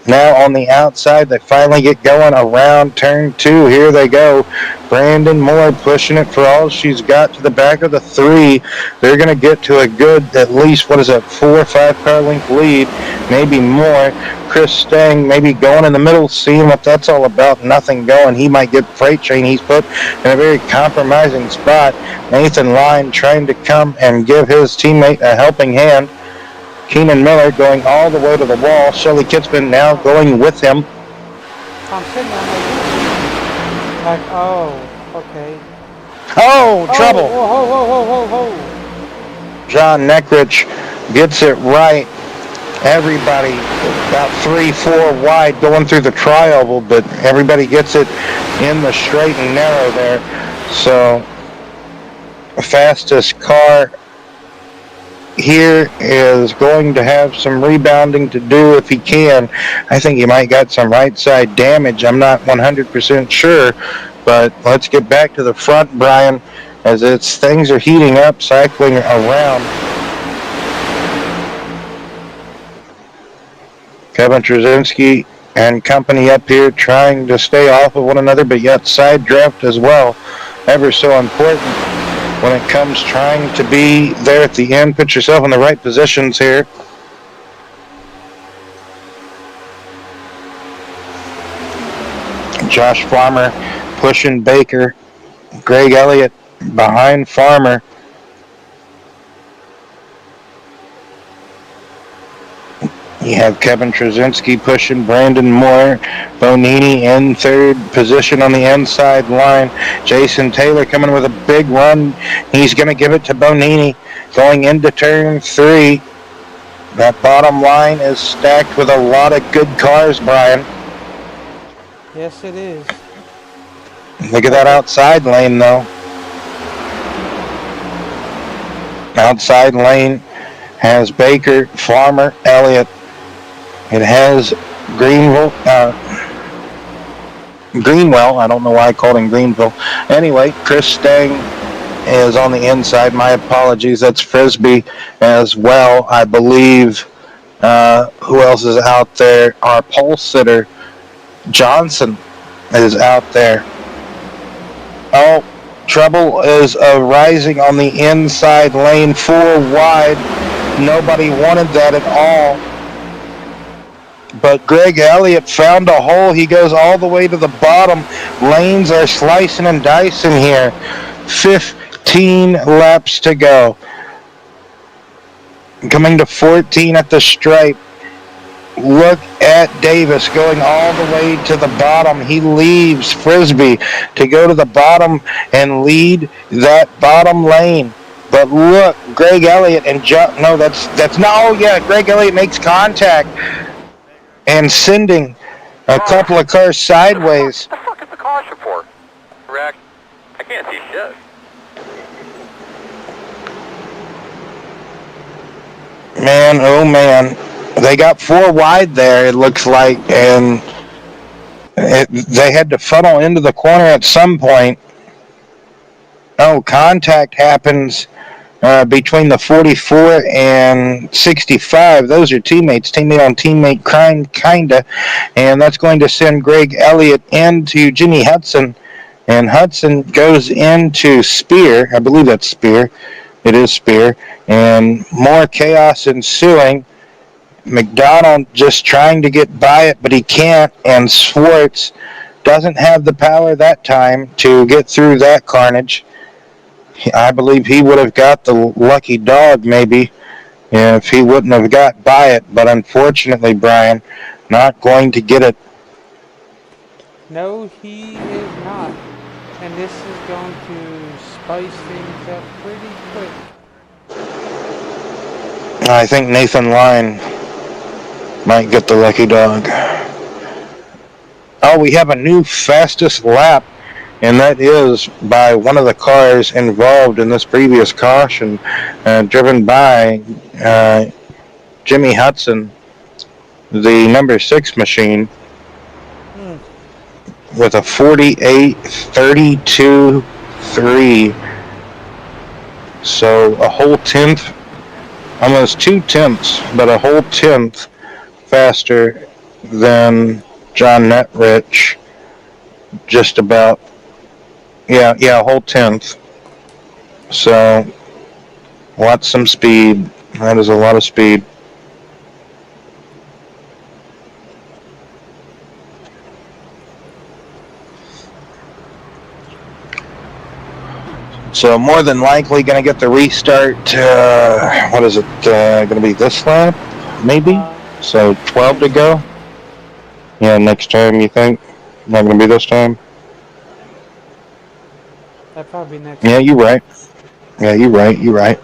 now on the outside, they finally get going around turn 2. Here they go. Brandon Moore pushing it for all she's got to the back of the 3. They're going to get to a good, at least, 4 or 5 car length lead, maybe more. Chris Stang maybe going in the middle, seeing what that's all about. Nothing going. He might get freight train. He's put in a very compromising spot. Nathan Line trying to come and give his teammate a helping hand. Keenan Miller going all the way to the wall. Shelly Kitzman now going with him. I'm sitting on like, oh, okay. Oh, trouble. Whoa. John Neckrich gets it right. Everybody about 3-4 wide going through the tri-oval, but everybody gets it in the straight and narrow there. So, fastest car here is going to have some rebounding to do if he can. I think he might got some right side damage. I'm not 100% sure, but let's get back to the front, Brian, as things are heating up, cycling around. Kevin Trzynski and company up here trying to stay off of one another, but yet side draft as well. Ever so important when it comes trying to be there at the end. Put yourself in the right positions here. Josh Farmer pushing Baker. Greg Elliott behind Farmer. You have Kevin Trzynski pushing Brandon Moore. Bonini in third position on the inside line. Jason Taylor coming with a big run. He's going to give it to Bonini going into turn 3. That bottom line is stacked with a lot of good cars, Brian. Yes, it is. Look at that outside lane, though. Outside lane has Baker, Farmer, Elliott. It has Greenville, Greenwell. I don't know why I called him Greenville. Anyway, Chris Stang is on the inside. My apologies. That's Frisbee as well. I believe. Who else is out there? Our pole sitter, Johnson, is out there. Oh, trouble is rising on the inside lane, 4 wide. Nobody wanted that at all. But Greg Elliott found a hole. He goes all the way to the bottom. Lanes are slicing and dicing here. 15 laps to go. Coming to 14 at the stripe. Look at Davis going all the way to the bottom. He leaves Frisbee to go to the bottom and lead that bottom lane. But look, Greg Elliott and Greg Elliott makes contact and sending a couple of cars sideways. What the fuck is the caution for? Rack, I can't see shit. Man, oh man. They got 4 wide there, it looks like, and they had to funnel into the corner at some point. Oh, contact happens between the 44 and 65. Those are teammates, teammate on teammate crime, kinda, and that's going to send Greg Elliott into Jimmy Hudson, and Hudson goes into Spear. I believe that's Spear. It is Spear, and more chaos ensuing. McDonald just trying to get by it, but he can't, and Swartz doesn't have the power that time to get through that carnage. I believe he would have got the lucky dog maybe if he wouldn't have got by it, but unfortunately, Brian, not going to get it. No, he is not. And this is going to spice things up pretty quick. I think Nathan Line might get the lucky dog. Oh, we have a new fastest lap, and that is by one of the cars involved in this previous caution, driven by Jimmy Hudson, the number 6 machine, with a 48.32.3. So a whole tenth, almost 2 tenths, but a whole tenth faster than John Netrich. Just about, a whole tenth. So, some speed. That is a lot of speed. So more than likely going to get the restart. What is it going to be this lap? Maybe. So 12 to go. Yeah, next time you think? Not going to be this time. That'd probably be next. Yeah, you're right. Yeah, you're right. You're right.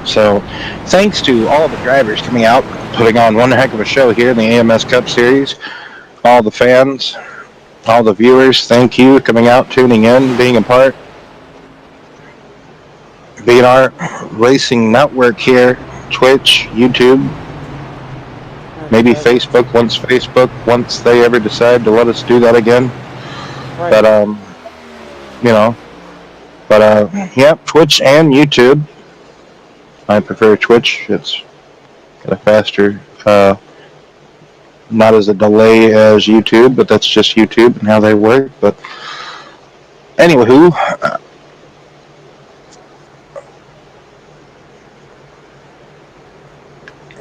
So, thanks to all the drivers coming out, putting on one heck of a show here in the AMS Cup Series. All the fans, all the viewers, thank you coming out, tuning in, being a part. Being our racing network here, Twitch, YouTube, maybe Facebook once they ever decide to let us do that again. Right. But, Twitch and YouTube. I prefer Twitch. It's got a faster, not as a delay as YouTube, but that's just YouTube and how they work. But anywho,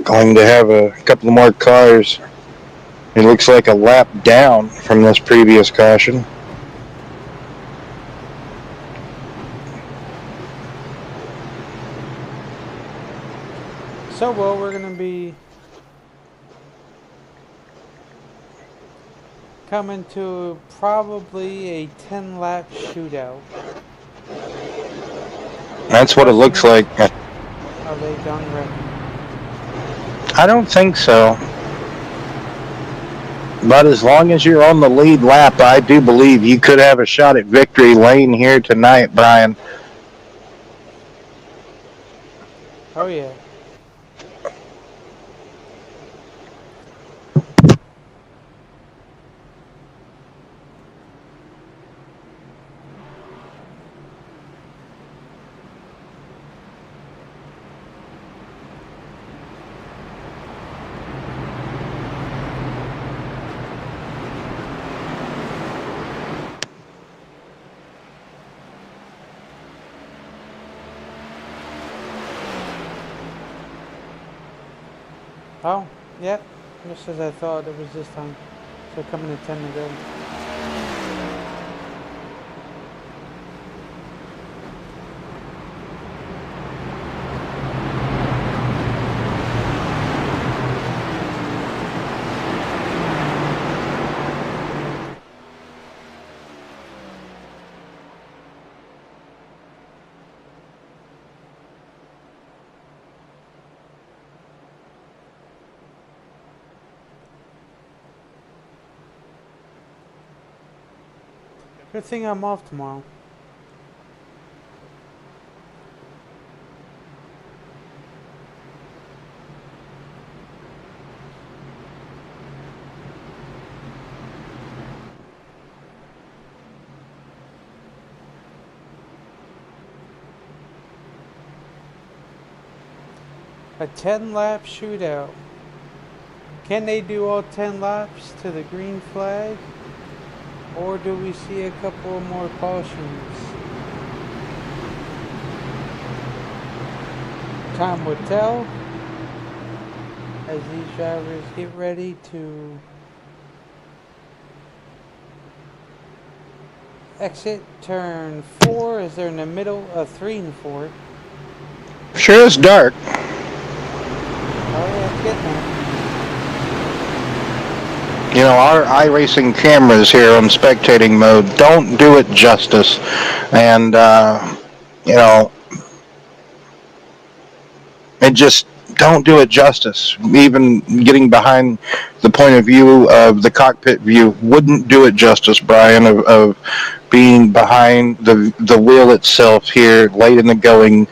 going to have a couple more cars. It looks like a lap down from this previous caution. coming to probably a 10-lap shootout. That's what it looks like. Are they done wrecking? I don't think so. But as long as you're on the lead lap, I do believe you could have a shot at victory lane here tonight, Brian. Oh, yeah. Oh, yep. Just as I thought it was this time. So coming to 10 to go. Good thing I'm off tomorrow. A 10-lap shootout. Can they do all 10 laps to the green flag? Or do we see a couple more cautions? Time will tell as these drivers get ready to exit turn 4 as they're in the middle of 3 and 4. Sure is dark. Oh yeah, it's getting there. You know, our iRacing cameras here on spectating mode don't do it justice. And, you know, it just don't do it justice. Even getting behind the point of view of the cockpit view wouldn't do it justice, Brian, of being behind the wheel itself here late in the going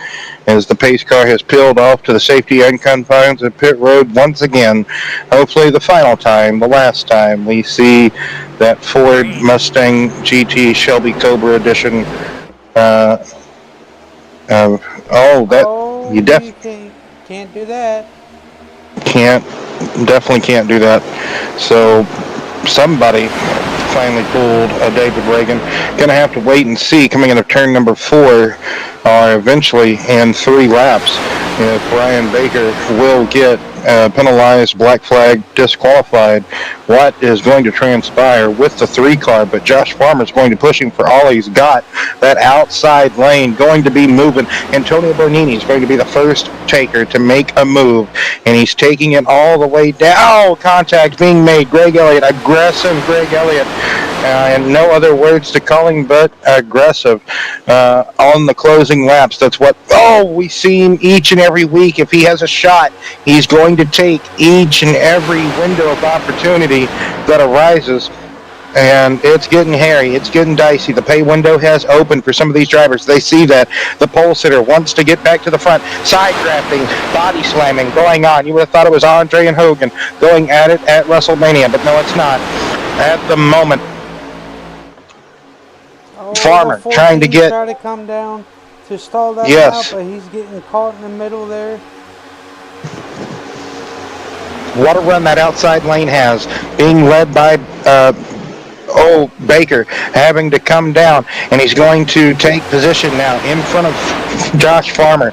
as the pace car has peeled off to the safety end confines of pit road once again. Hopefully the final time, the last time we see that Ford Mustang GT Shelby Cobra edition. You can't do that. Definitely can't do that. So somebody finally pulled a David Reagan. Gonna have to wait and see coming into turn number 4 or eventually in 3 laps if Brian Baker will get penalized, black flag, disqualified. What is going to transpire with the 3 car? But Josh Farmer's going to push him for all he's got. That outside lane going to be moving. Antonio Bernini is going to be the first taker to make a move, and he's taking it all the way down. Contact being made. Greg Elliott, aggressive Greg Elliott, and no other words to call him but aggressive on the closing laps. That's what we see him each and every week. If he has a shot, he's going to take each and every window of opportunity that arises. And it's getting hairy. It's getting dicey. The pay window has opened for some of these drivers. They see that. The pole sitter wants to get back to the front. Side drafting, body slamming going on. You would have thought it was Andre and Hogan going at it at WrestleMania, but no, it's not. At the moment, Farmer trying to get... try to come down to stall that yes. out, but he's getting caught in the middle there. What a run that outside lane has. Being led by... Baker having to come down, and he's going to take position now in front of Josh Farmer.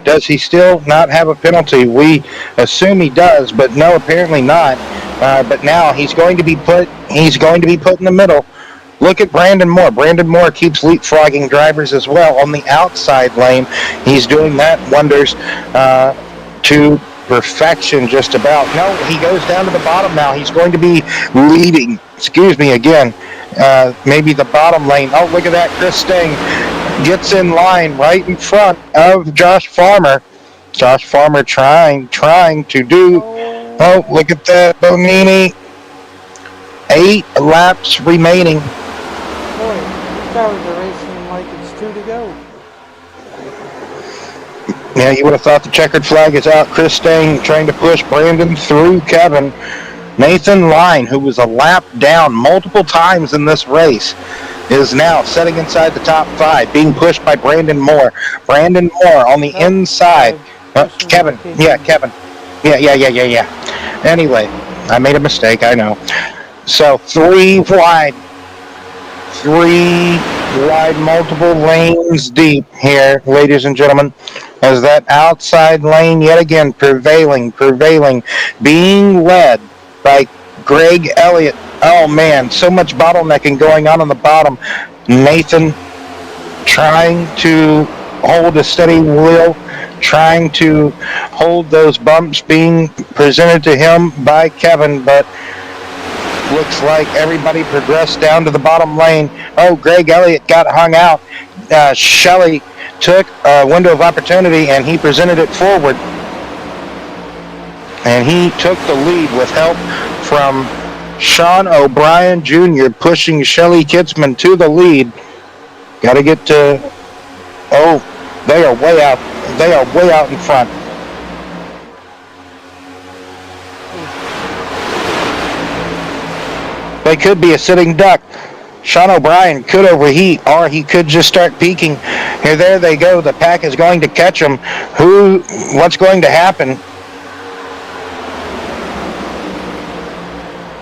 Does he still not have a penalty? We assume he does, but no, apparently not. But now he's going to be put in the middle. Look at Brandon Moore. Brandon Moore keeps leapfrogging drivers as well on the outside lane. He's doing that wonders to perfection just about. No, he goes down to the bottom now. He's going to be leading excuse me again, maybe the bottom lane. Oh, look at that. Chris Sting gets in line right in front of Josh Farmer. Josh Farmer trying to do. Oh, look at that. Bonini. 8 laps remaining. Boy, these drivers are racing like it's 2 to go. Yeah, you would have thought the checkered flag is out. Chris Sting trying to push Brandon through Kevin. Nathan Line, who was a lap down multiple times in this race, is now sitting inside the top 5, being pushed by Brandon Moore. Brandon Moore on the inside. Kevin. Yeah, Kevin. Yeah. Anyway, I made a mistake, I know. So 3 wide, multiple lanes deep here, ladies and gentlemen, as that outside lane yet again prevailing, being led by Greg Elliott. Oh man, so much bottlenecking going on the bottom. Nathan trying to hold a steady wheel, trying to hold those bumps being presented to him by Kevin, but looks like everybody progressed down to the bottom lane. Oh, Greg Elliott got hung out. Shelley took a window of opportunity and he presented it forward. And he took the lead with help from Sean O'Brien Jr. pushing Shelley Kitzman to the lead. Got to get to... Oh, they are way out. They are way out in front. They could be a sitting duck. Sean O'Brien could overheat, or he could just start peaking. Here, there they go. The pack is going to catch him. What's going to happen?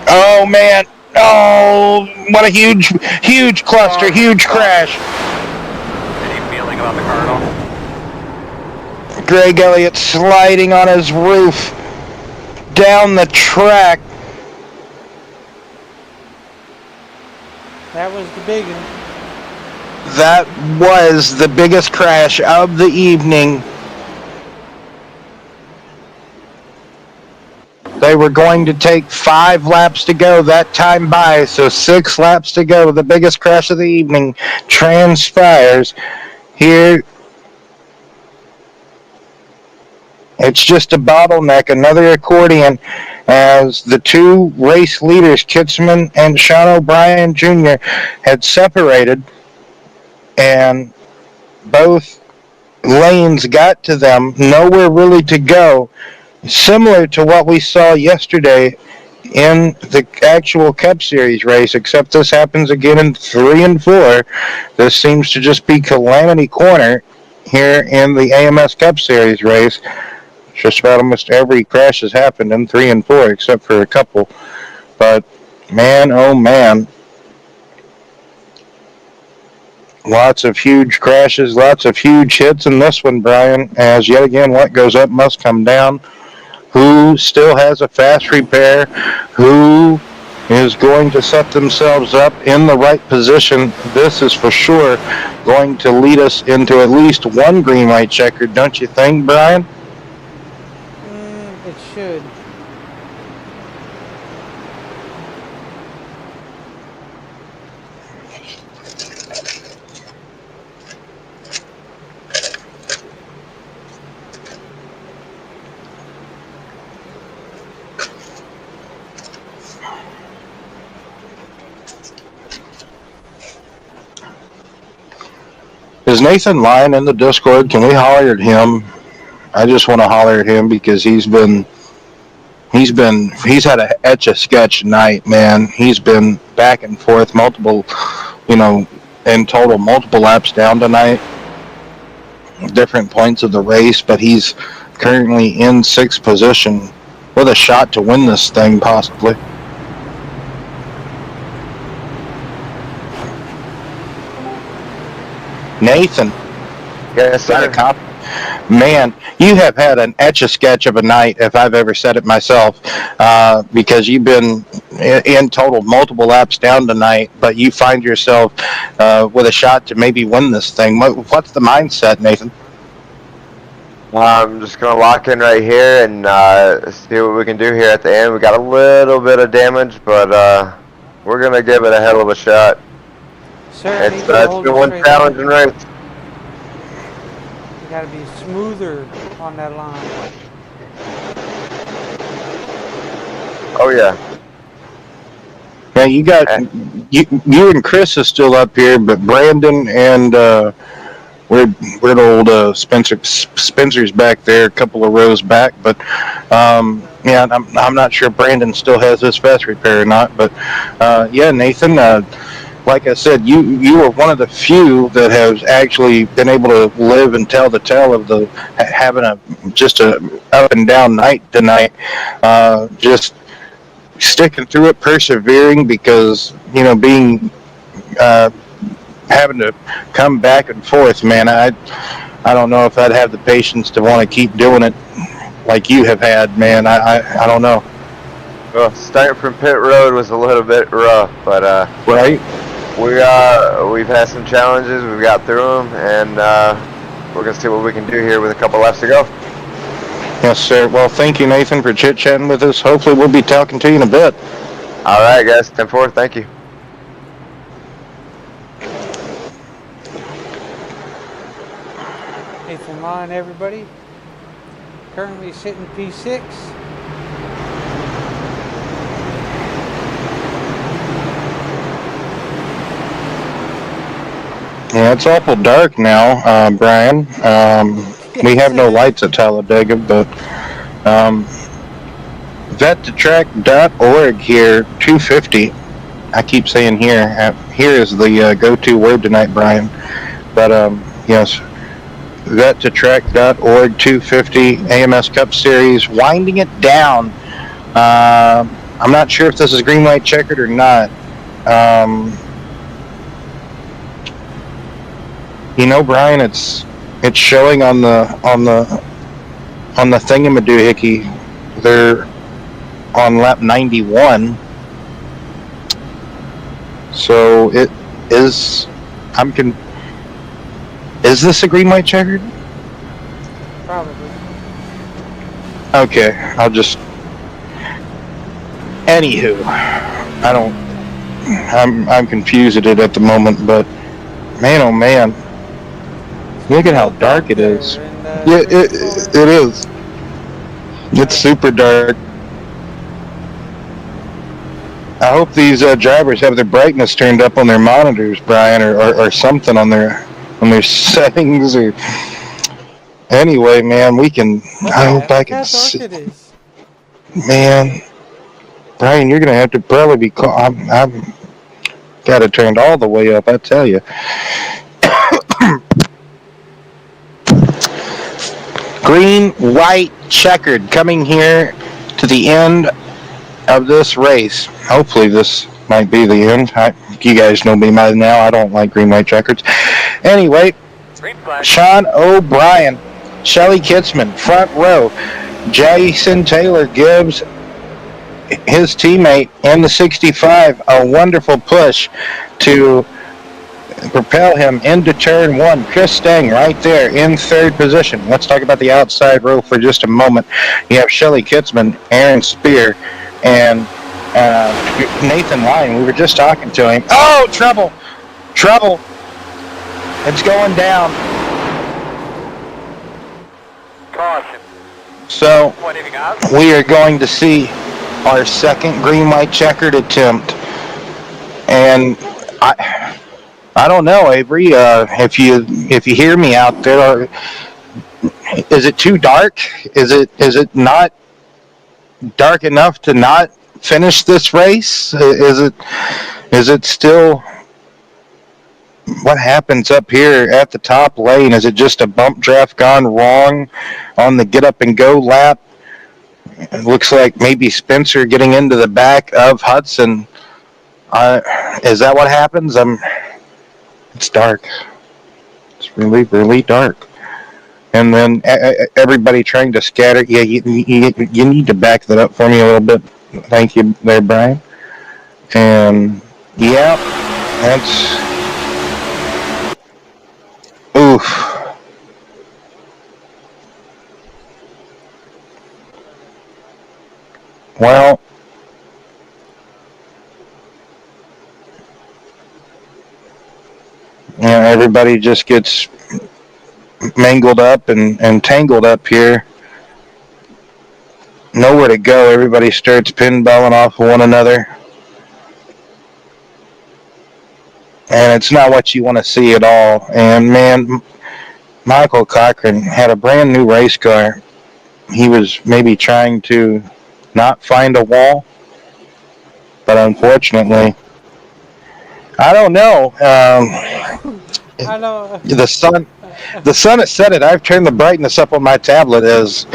Oh, man. Oh, what a huge cluster, huge crash. Any feeling about the Cardinal? Greg Elliott sliding on his roof down the track. That was the big one. That was the biggest crash of the evening. They were going to take 5 laps to go that time by, so 6 laps to go. The biggest crash of the evening transpires here. It's just a bottleneck, another accordion, as the 2 race leaders, Kitzman and Sean O'Brien Jr., had separated, and both lanes got to them, nowhere really to go. Similar to what we saw yesterday in the actual Cup Series race, except this happens again in 3 and 4. This seems to just be Calamity Corner here in the AMS Cup Series race. Just about almost every crash has happened in 3 and 4, except for a couple. But man, oh man. Lots of huge crashes, lots of huge hits in this one, Brian, as yet again, what goes up must come down. Who still has a fast repair? Who is going to set themselves up in the right position? This is for sure going to lead us into at least one green light checker, don't you think, Brian? It should. Is Nathan Lyon in the Discord? Can we holler at him? I just want to holler at him because he's had a etch-a-sketch night, man. He's been back and forth multiple laps down tonight, different points of the race, but he's currently in 6th position with a shot to win this thing possibly. Nathan. Yes, sir. Man, you have had an etch-a-sketch of a night, if I've ever said it myself, because you've been in total multiple laps down tonight, but you find yourself with a shot to maybe win this thing. What's the mindset, Nathan? I'm just going to lock in right here and see what we can do here at the end. We got a little bit of damage, but We're gonna give it a hell of a shot. Sir, It's need you to hold been a one straight challenging line. race. You gotta be smoother on that line. Oh yeah. Yeah, you got Eh, you and Chris is still up here, but Brandon and where'd old Spencer's back there, a couple of rows back. But yeah, I'm not sure Brandon still has his fast repair or not. But yeah, Nathan. Like I said, you were one of the few that has actually been able to live and tell the tale of the having a up and down night tonight. Just sticking through it, persevering, because being uh, having to come back and forth, man. I don't know if I'd have the patience to want to keep doing it like you have had, man. I don't know. well, starting from pit road was a little bit rough, but Right? we've had some challenges. We've got through them, and we're gonna see what we can do here with a couple laps to go. Yes, sir. Well, thank you, Nathan, for chit chatting with us. Hopefully, we'll be talking to you in a bit. All right, guys. 10-4. Thank you. Eighth in line, everybody. Currently sitting P6. Yeah, it's awful dark now, Brian. We Yes, have it no is. lights at Talladega, but vettotrack.org here, 250. I keep saying here. Here is the go-to word tonight, Brian. But yes, vettotrack.org, 250 AMS Cup Series, winding it down. I'm not sure if this is green light checkered or not. Brian, it's showing on the thingamadoohickey. They're on lap 91. So it is. Is this a green light checkered? Probably. Okay, I'll just. Anywho, I don't. I'm confused at the moment, but man, oh man, look at how Real dark it there is. in Yeah, race car. it is. It's super dark. I hope these drivers have their brightness turned up on their monitors, Brian, or something on their settings. Or anyway, man, we can. I hope I Look can how dark see. it is. Man, Brian, you're gonna have to probably be. I'm got it turned all the way up. I tell you. Green, white, checkered, coming here to the end of this race. Hopefully, this might be the end. You guys know me by now. I don't like green, white, checkers. Anyway, Sean O'Brien, Shelly Kitzman, front row. Jason Taylor gives his teammate in the 65 a wonderful push to propel him into turn one. Chris Stang right there in third position. Let's talk about the outside row for just a moment. You have Shelly Kitzman, Aaron Spear, and Nathan Lyon. We were just talking to him. Oh, trouble! Trouble! It's going down. Caution. So Pointing out. we are going to see our second green light checkered attempt. And I don't know, Avery. If you hear me out there, is it too dark? Is it not dark enough to not finish this race? Is it still? What happens up here at the top lane? Is it just a bump draft gone wrong on the get up and go lap? It looks like maybe Spencer getting into the back of Hudson. Is that what happens? It's dark. It's really, really dark. And then everybody trying to scatter. Yeah, you need to back that up for me a little bit. Thank you there, Brian. And yeah, that's oof. Well, everybody just gets mangled up and tangled up here. Nowhere to go. Everybody starts pinballing off of one another. And it's not what you want to see at all. And man, Michael Cochran had a brand new race car. He was maybe trying to not find a wall, but unfortunately, I don't know. I know. The sun has set it. I've turned the brightness up on my tablet as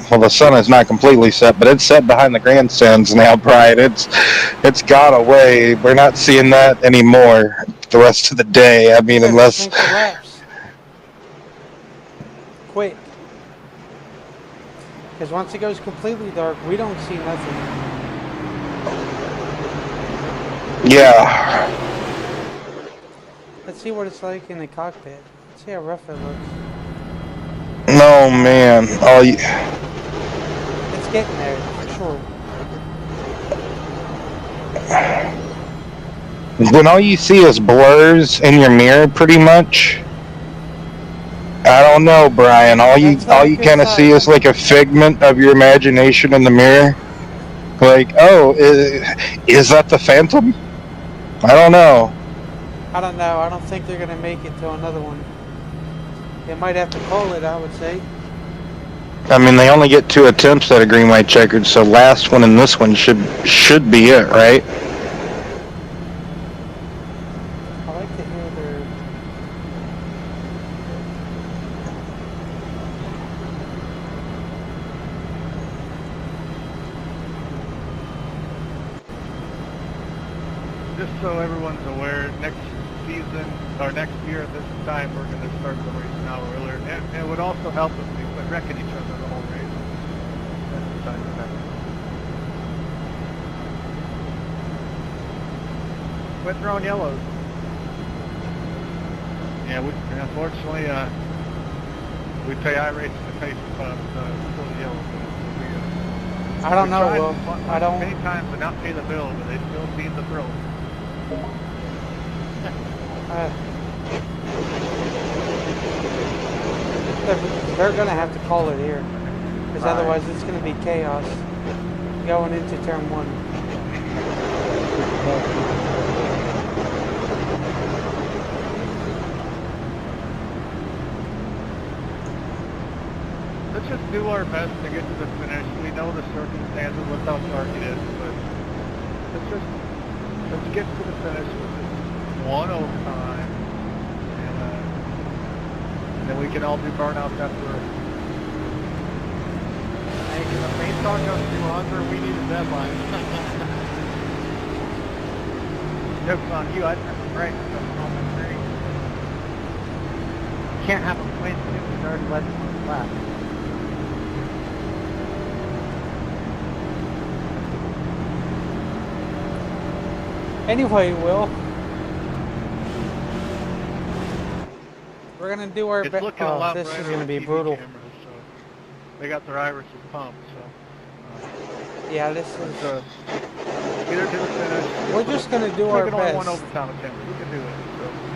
well, the sun is not completely set, but it's set behind the grandstands now, Brian. It's gone away. We're not seeing that anymore the rest of the day. I mean, unless Shrink the laps. Quick. Because once it goes completely dark, we don't see nothing. yeah. Let's see what it's like in the cockpit. Let's see how rough it looks. No man. Oh, It's getting there, for sure. when all you see is blurs in your mirror, pretty much. I don't know, Brian. All you kind of see is like a figment of your imagination in the mirror. Like, oh, is that the Phantom? I don't know. I don't know. I don't think they're going to make it to another one. They might have to call it, I would say. I mean, they only get 2 attempts at a green white checkered, so last one and this one should be it, right? I like to hear their... Just so everyone's aware, next season, or next year at this time, we're going to start the race an hour earlier. And it would also help if we quit wrecking each other the whole race. That's the side effect. Quit throwing yellows. Yeah, unfortunately, we pay iRacing to pay for the yellows. I don't know, Will. I don't... Many times to not pay the bill, but they still seem to throw. They're going to have to call it here. Because otherwise it's going to be chaos going into turn 1. Let's just do our best to get to the finish. We know the circumstances with how dark it is, but let's get to the finish with this one overtime, and then we can all do burnouts after. Hey, if the paint car goes 200, we need a deadline. Joke's on you. I'd never break. Can't have a win if we already led them on the lap. Anyway, Will, we're gonna do our best. It's looking a lot this brighter is gonna with be TV brutal. cameras, so they got their irises pumped, so. Yeah, this is. Get her to the finish. We're just gonna do our We're only one best. overtime attempt. We can do it.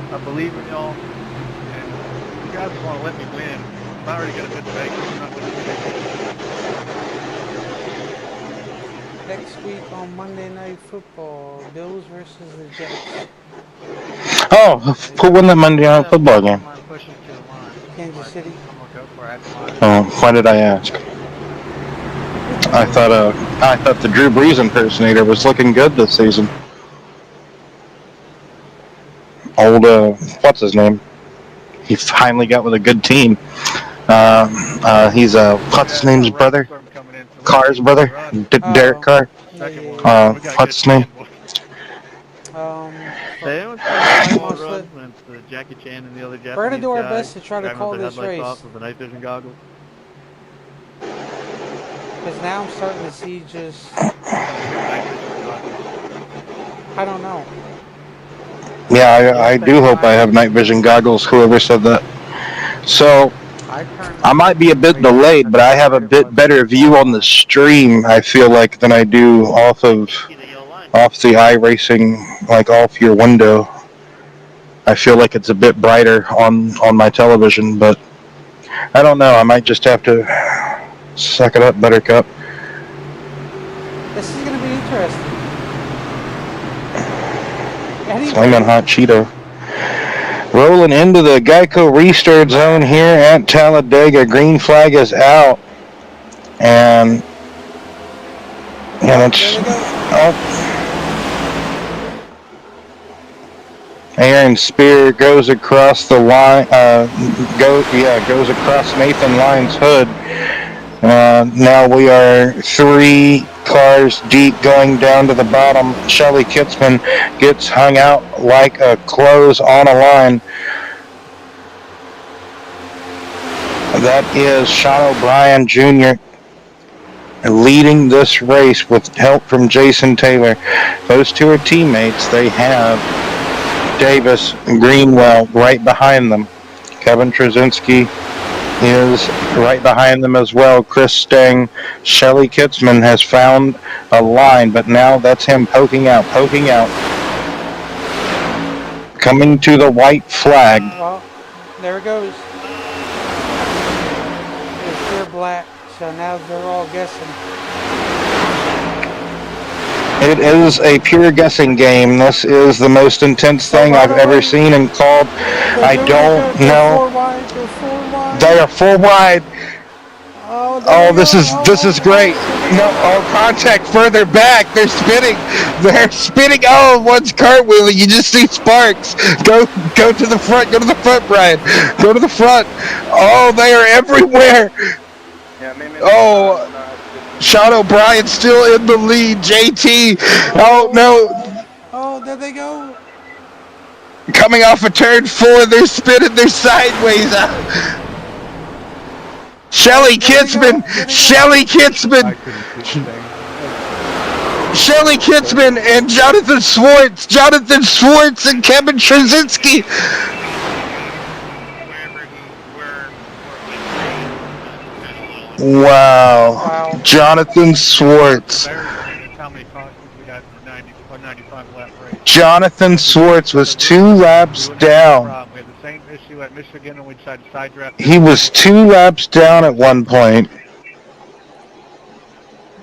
So I believe in y'all. And you guys want to let me win. I'm already gonna miss Vegas. I'm not gonna win. Next week on Monday Night Football, Bills versus the Jets. Oh, who won the Monday Night Football game? I'm pushing to the line. Kansas City. I'm gonna go for it. Oh, why did I ask? I thought the Drew Brees impersonator was looking good this season. Old, what's his name? He finally got with a good team. He's what's his name's brother? Carr's brother, Derek Carr. What's his name? Jackie Chan and the other Japanese We're gonna do our guy, best to try to call this race. Off with the night vision goggles. Because now I'm starting to see just... I don't know. Yeah, I do hope I have night vision goggles, whoever said that. So, I might be a bit delayed, but I have a bit better view on the stream, I feel like, than I do off of off the iRacing, like off your window. I feel like it's a bit brighter on my television, but I don't know. I might just have to suck it up, Buttercup. This is going to be interesting. Anyway, Flaming hot Cheeto. Rolling into the Geico restart zone here at Talladega. Green flag is out. And it's there they go. Aaron Spear goes across the line. Goes across Nathan Lyon's hood. Now we are 3 cars deep going down to the bottom. Shelly Kitzman gets hung out like a clothes on a line. That is Sean O'Brien Jr. leading this race with help from Jason Taylor. Those two are teammates. They have Davis and Greenwell right behind them. Kevin Trzynski is right behind them as well. Chris Stang. Shelly Kitzman has found a line, but now that's him poking out. Coming to the white flag. Well, there it goes. It's pure black, so now they're all guessing. It is a pure guessing game. This is the most intense thing I've ever seen and called. I don't know. They're 4 wide. They are 4 wide. Oh, this is great. No, contact further back. They're spinning. Oh, one's cartwheeling. You just see sparks. Go to the front. Go to the front, Brian. Go to the front. Oh, they are everywhere. Oh, Sean O'Brien still in the lead. JT. Oh, no. Oh, there they go. Coming off of turn 4, they're spinning. They're sideways out. Shelly Kitzman and Jonathan Swartz and Kevin Trzynski. Wow. Jonathan Swartz. Jonathan Swartz was 2 laps down. At Michigan and we decided to side draft. He was 2 laps down at one point.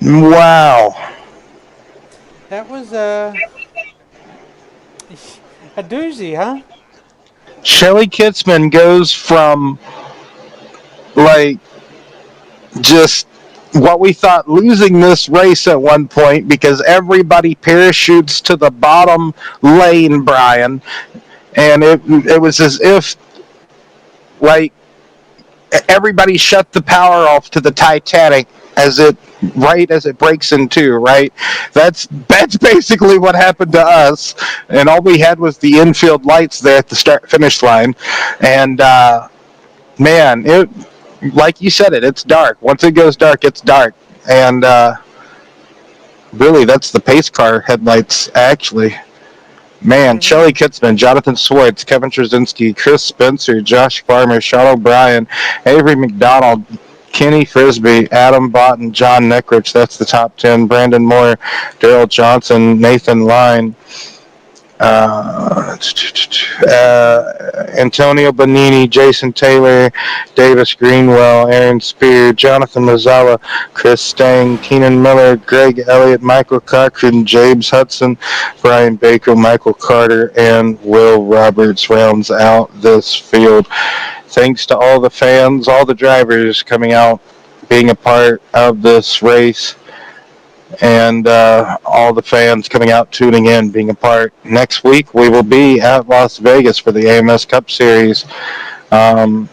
Wow. That was a doozy, huh? Shelly Kitzman goes from like just what we thought losing this race at one point because everybody parachutes to the bottom lane, Brian, and it was as if like everybody shut the power off to the Titanic as it breaks in 2, right? That's basically what happened to us, and all we had was the infield lights there at the start finish line, and man, it like you said it's dark. Once it goes dark, it's dark, and really that's the pace car headlights actually. Man, Shelly Kitzman, Jonathan Swartz, Kevin Trzynski, Chris Spencer, Josh Farmer, Sean O'Brien, Avery McDonald, Kenny Frisbee, Adam Botton, John Neckrich, that's the top 10, Brandon Moore, Daryl Johnson, Nathan Line, Antonio Bonini, Jason Taylor, Davis Greenwell, Aaron Spear, Jonathan Mazzella, Chris Stang, Keenan Miller, Greg Elliott, Michael Cochran, James Hudson, Brian Baker, Michael Carter, and Will Roberts rounds out this field. Thanks to all the fans, all the drivers coming out, being a part of this race, and all the fans coming out, tuning in, being a part. Next week, we will be at Las Vegas for the AMS Cup Series. Brian,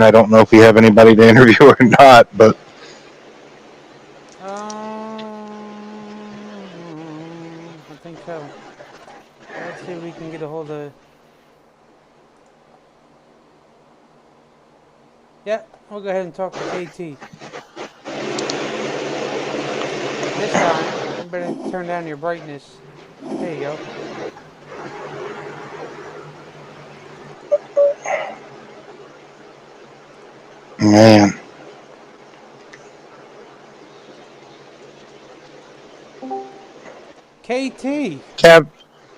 I don't know if you have anybody to interview or not, but... I think so. Let's see if we can get a hold of... Yeah, we'll go ahead and talk to KT. This time, you better turn down your brightness. There you go. Man. KT. Kev,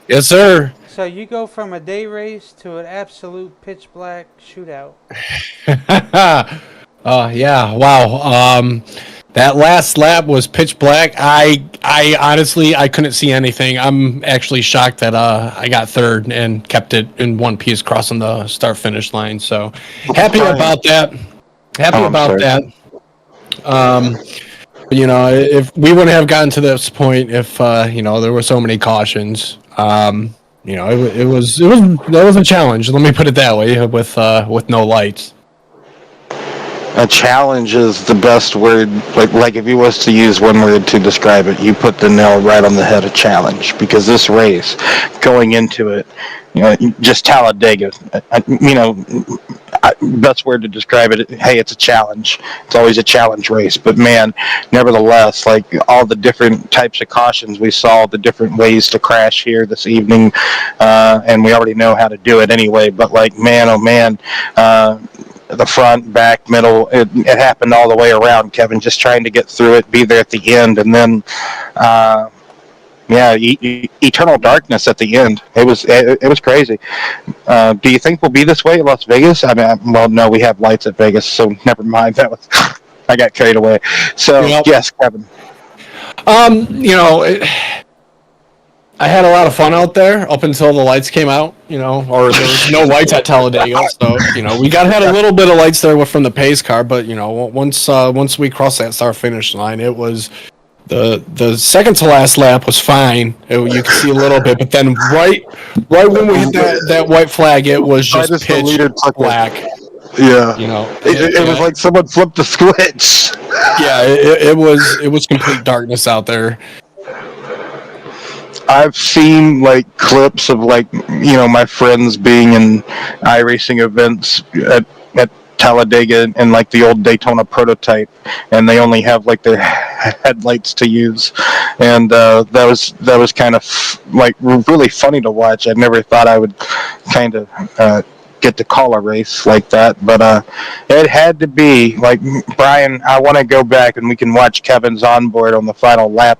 Yes, sir. So you go from a day race to an absolute pitch black shootout. Yeah. Wow. That last lap was pitch black. I honestly, I couldn't see anything. I'm actually shocked that I got third and kept it in one piece crossing the start finish line. So happy Brian. about that. Happy Oh, I'm about sorry. that. You know, if we wouldn't have gotten to this point if you know, there were so many cautions. You know, that was a challenge. Let me put it that way with no lights. A challenge is the best word. Like if you was to use one word to describe it, you put the nail right on the head. A challenge, because this race, going into it, you know, just Talladega. You know, best word to describe it. Hey, it's a challenge. It's always a challenge race. But man, nevertheless, like all the different types of cautions we saw, the different ways to crash here this evening, and we already know how to do it anyway. But like, man, oh man. The front, back, middle, it happened all the way around, Kevin, just trying to get through it, be there at the end, and then yeah, eternal darkness at the end. It was crazy. Do you think we'll be this way at Las Vegas? I mean, well, no, we have lights at Vegas, so never mind. That was I got carried away. So Yep. yes, Kevin. You know, I had a lot of fun out there up until the lights came out, you know, or there was no lights at Talladega. So, you know, we had a little bit of lights there from the pace car, but you know, once we crossed that start finish line, it was the second to last lap was fine. You could see a little bit, but then right when we hit that white flag, it was just Right as the pitch leader took black. Yeah, You know, it was like someone flipped the switch. yeah, it was complete darkness out there. I've seen like clips of like, you know, my friends being in iRacing events at Talladega and like the old Daytona prototype, and they only have like their headlights to use, and that was kind of like really funny to watch. I never thought I would kind of get to call a race like that, but it had to be. Like, Brian, I want to go back and we can watch Kevin's onboard on the final lap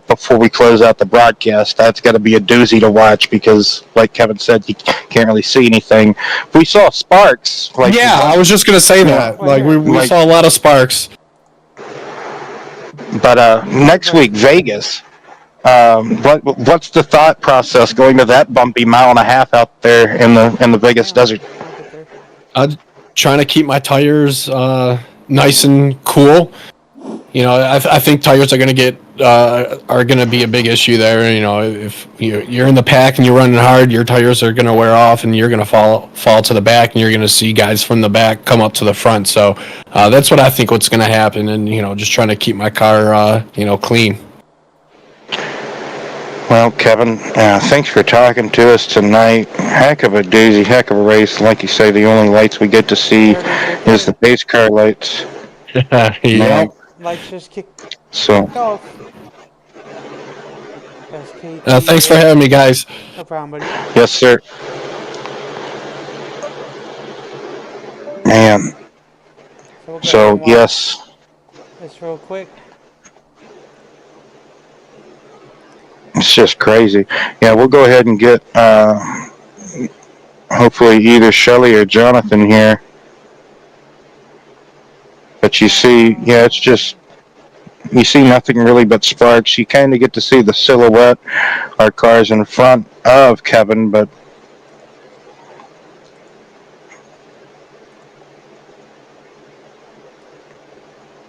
before we close out the broadcast. That's got to be a doozy to watch because, like Kevin said, you can't really see anything. We saw sparks. Like, Yeah, I was just gonna say that. Well, Like here. we saw a lot of sparks. but next week, Vegas. What's the thought process going to that bumpy mile and a half out there in the Vegas desert? I'll get there. Trying to keep my tires nice and cool. You know, I think tires are going to be a big issue there. You know, if you're in the pack and you're running hard, your tires are going to wear off, and you're going to fall to the back, and you're going to see guys from the back come up to the front. So that's what I think what's going to happen, and you know, just trying to keep my car clean. Well, Kevin, thanks for talking to us tonight. Heck of a doozy, heck of a race. Like you say, the only lights we get to see is the pace car lights. Yeah. Lights just kicked So, off. That's KT. Thanks for having me, guys. No problem, buddy. yes, sir. Man. So, we'll go ahead So, and watch yes. this real quick. It's just crazy. Yeah, we'll go ahead and get hopefully either Shelley or Jonathan here. But you see, yeah, it's just, you see nothing really but sparks. You kind of get to see the silhouette, our cars in front of Kevin, but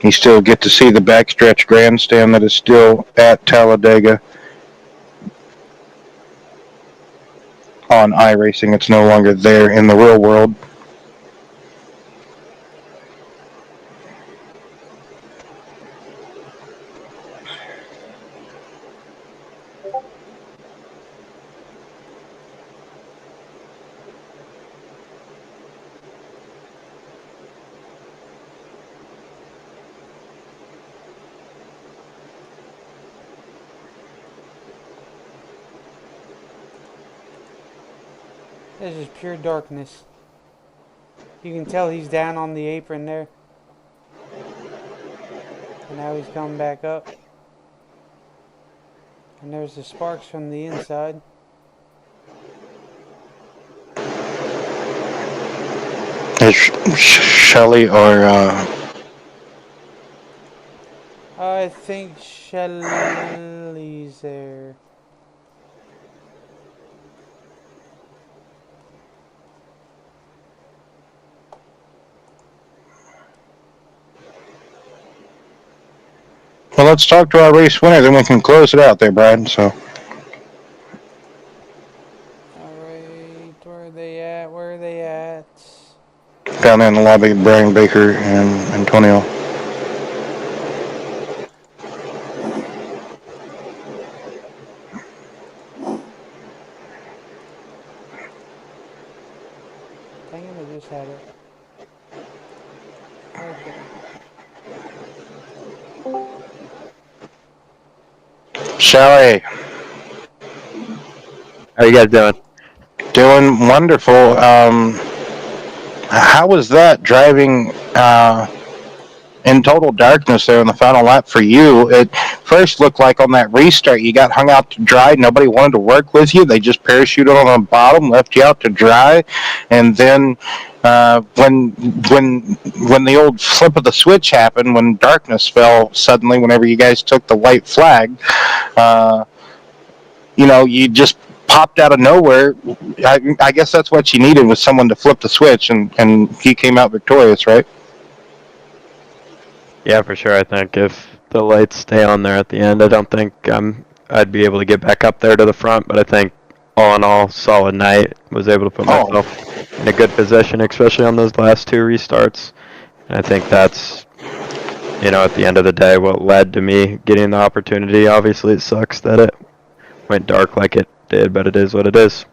you still get to see the backstretch grandstand that is still at Talladega. On iRacing, it's no longer there in the real world. This is pure darkness. You can tell he's down on the apron there. And now he's coming back up. And there's the sparks from the inside. Is Shelly or I think Shelly's there. well, let's talk to our race winner, then we can close it out there, Brian. So, Alright, where are they at? Where are they at? down there in the lobby, Brian Baker and Antonio. Dang it, I just had it. Okay. Shelly, How you guys doing? doing wonderful. How was that driving in total darkness there in the final lap for you? It first looked like on that restart you got hung out to dry. Nobody wanted to work with you. They just parachuted on the bottom, left you out to dry, and then when the old flip of the switch happened, when darkness fell suddenly, whenever you guys took the white flag, you just popped out of nowhere. I guess that's what you needed, was someone to flip the switch, and he came out victorious, right? Yeah, for sure. I think if the lights stay on there at the end, I don't think I'd be able to get back up there to the front. But I think all in all, solid night. Was able to put myself in a good position, especially on those last two restarts. And I think that's, at the end of the day, what led to me getting the opportunity. Obviously, it sucks that it went dark like it did, but it is what it is.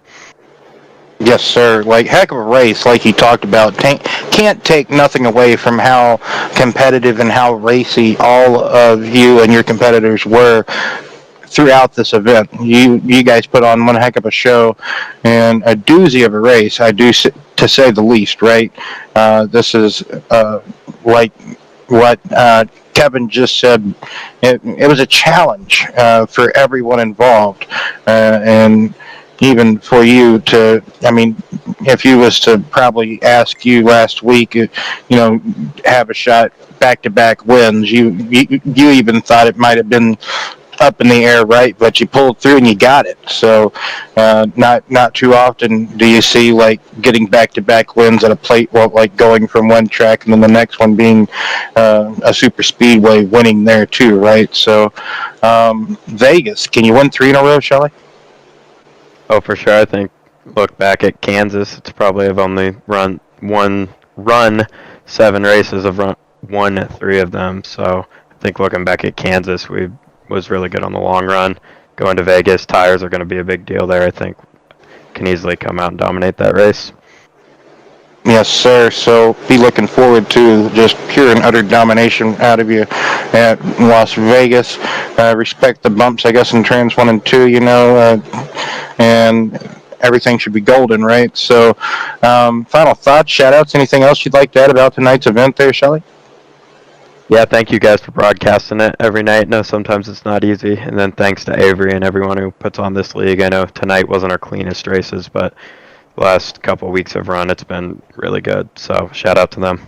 Yes, sir. Like, heck of a race, like you talked about. Can't take nothing away from how competitive and how racy all of you and your competitors were throughout this event. You guys put on one heck of a show and a doozy of a race, to say the least, right? This is like what Kevin just said. It was a challenge for everyone involved, and even for you to, if you was to probably ask you last week, have a shot back-to-back wins, you even thought it might have been up in the air, right? But you pulled through and you got it. So not too often do you see like getting back-to-back wins at a plate, well, like going from one track and then the next one being a super speedway, winning there too, right? So Vegas, can you win 3 in a row, Shelley? Oh, for sure. I think look back at Kansas. It's probably have only run 7 races. I've won 3 of them. So I think looking back at Kansas, we was really good on the long run. Going to Vegas, tires are going to be a big deal there. I think can easily come out and dominate that race. Yes, sir. So be looking forward to just pure and utter domination out of you at Las Vegas. Respect the bumps, I guess, in turns 1 and 2, and everything should be golden, right? So final thoughts, shout-outs, anything else you'd like to add about tonight's event there, Shelley? Yeah, thank you guys for broadcasting it every night. No, sometimes it's not easy. And then thanks to Avery and everyone who puts on this league. I know tonight wasn't our cleanest races, but the last couple of weeks of run, it's been really good. So shout out to them.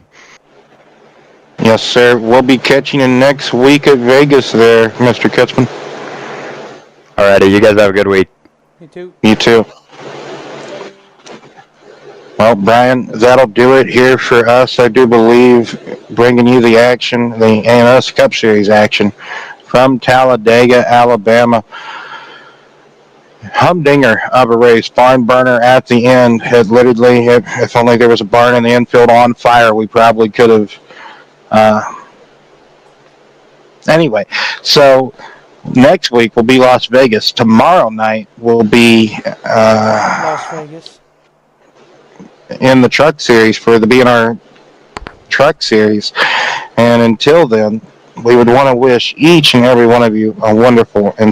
Yes, sir. We'll be catching you next week at Vegas there, Mr. Kutzman. Alrighty, you guys have a good week. You too. You too. Well, Brian, that'll do it here for us, I do believe, bringing you the action, the AMS Cup Series action from Talladega, Alabama. Humdinger of a race, barn burner at the end. It literally, if only there was a barn in the infield on fire, we probably could have. Anyway, so next week will be Las Vegas. Tomorrow night will be Las Vegas. In the Truck Series for the BNR Truck Series. And until then, we would want to wish each and every one of you a wonderful and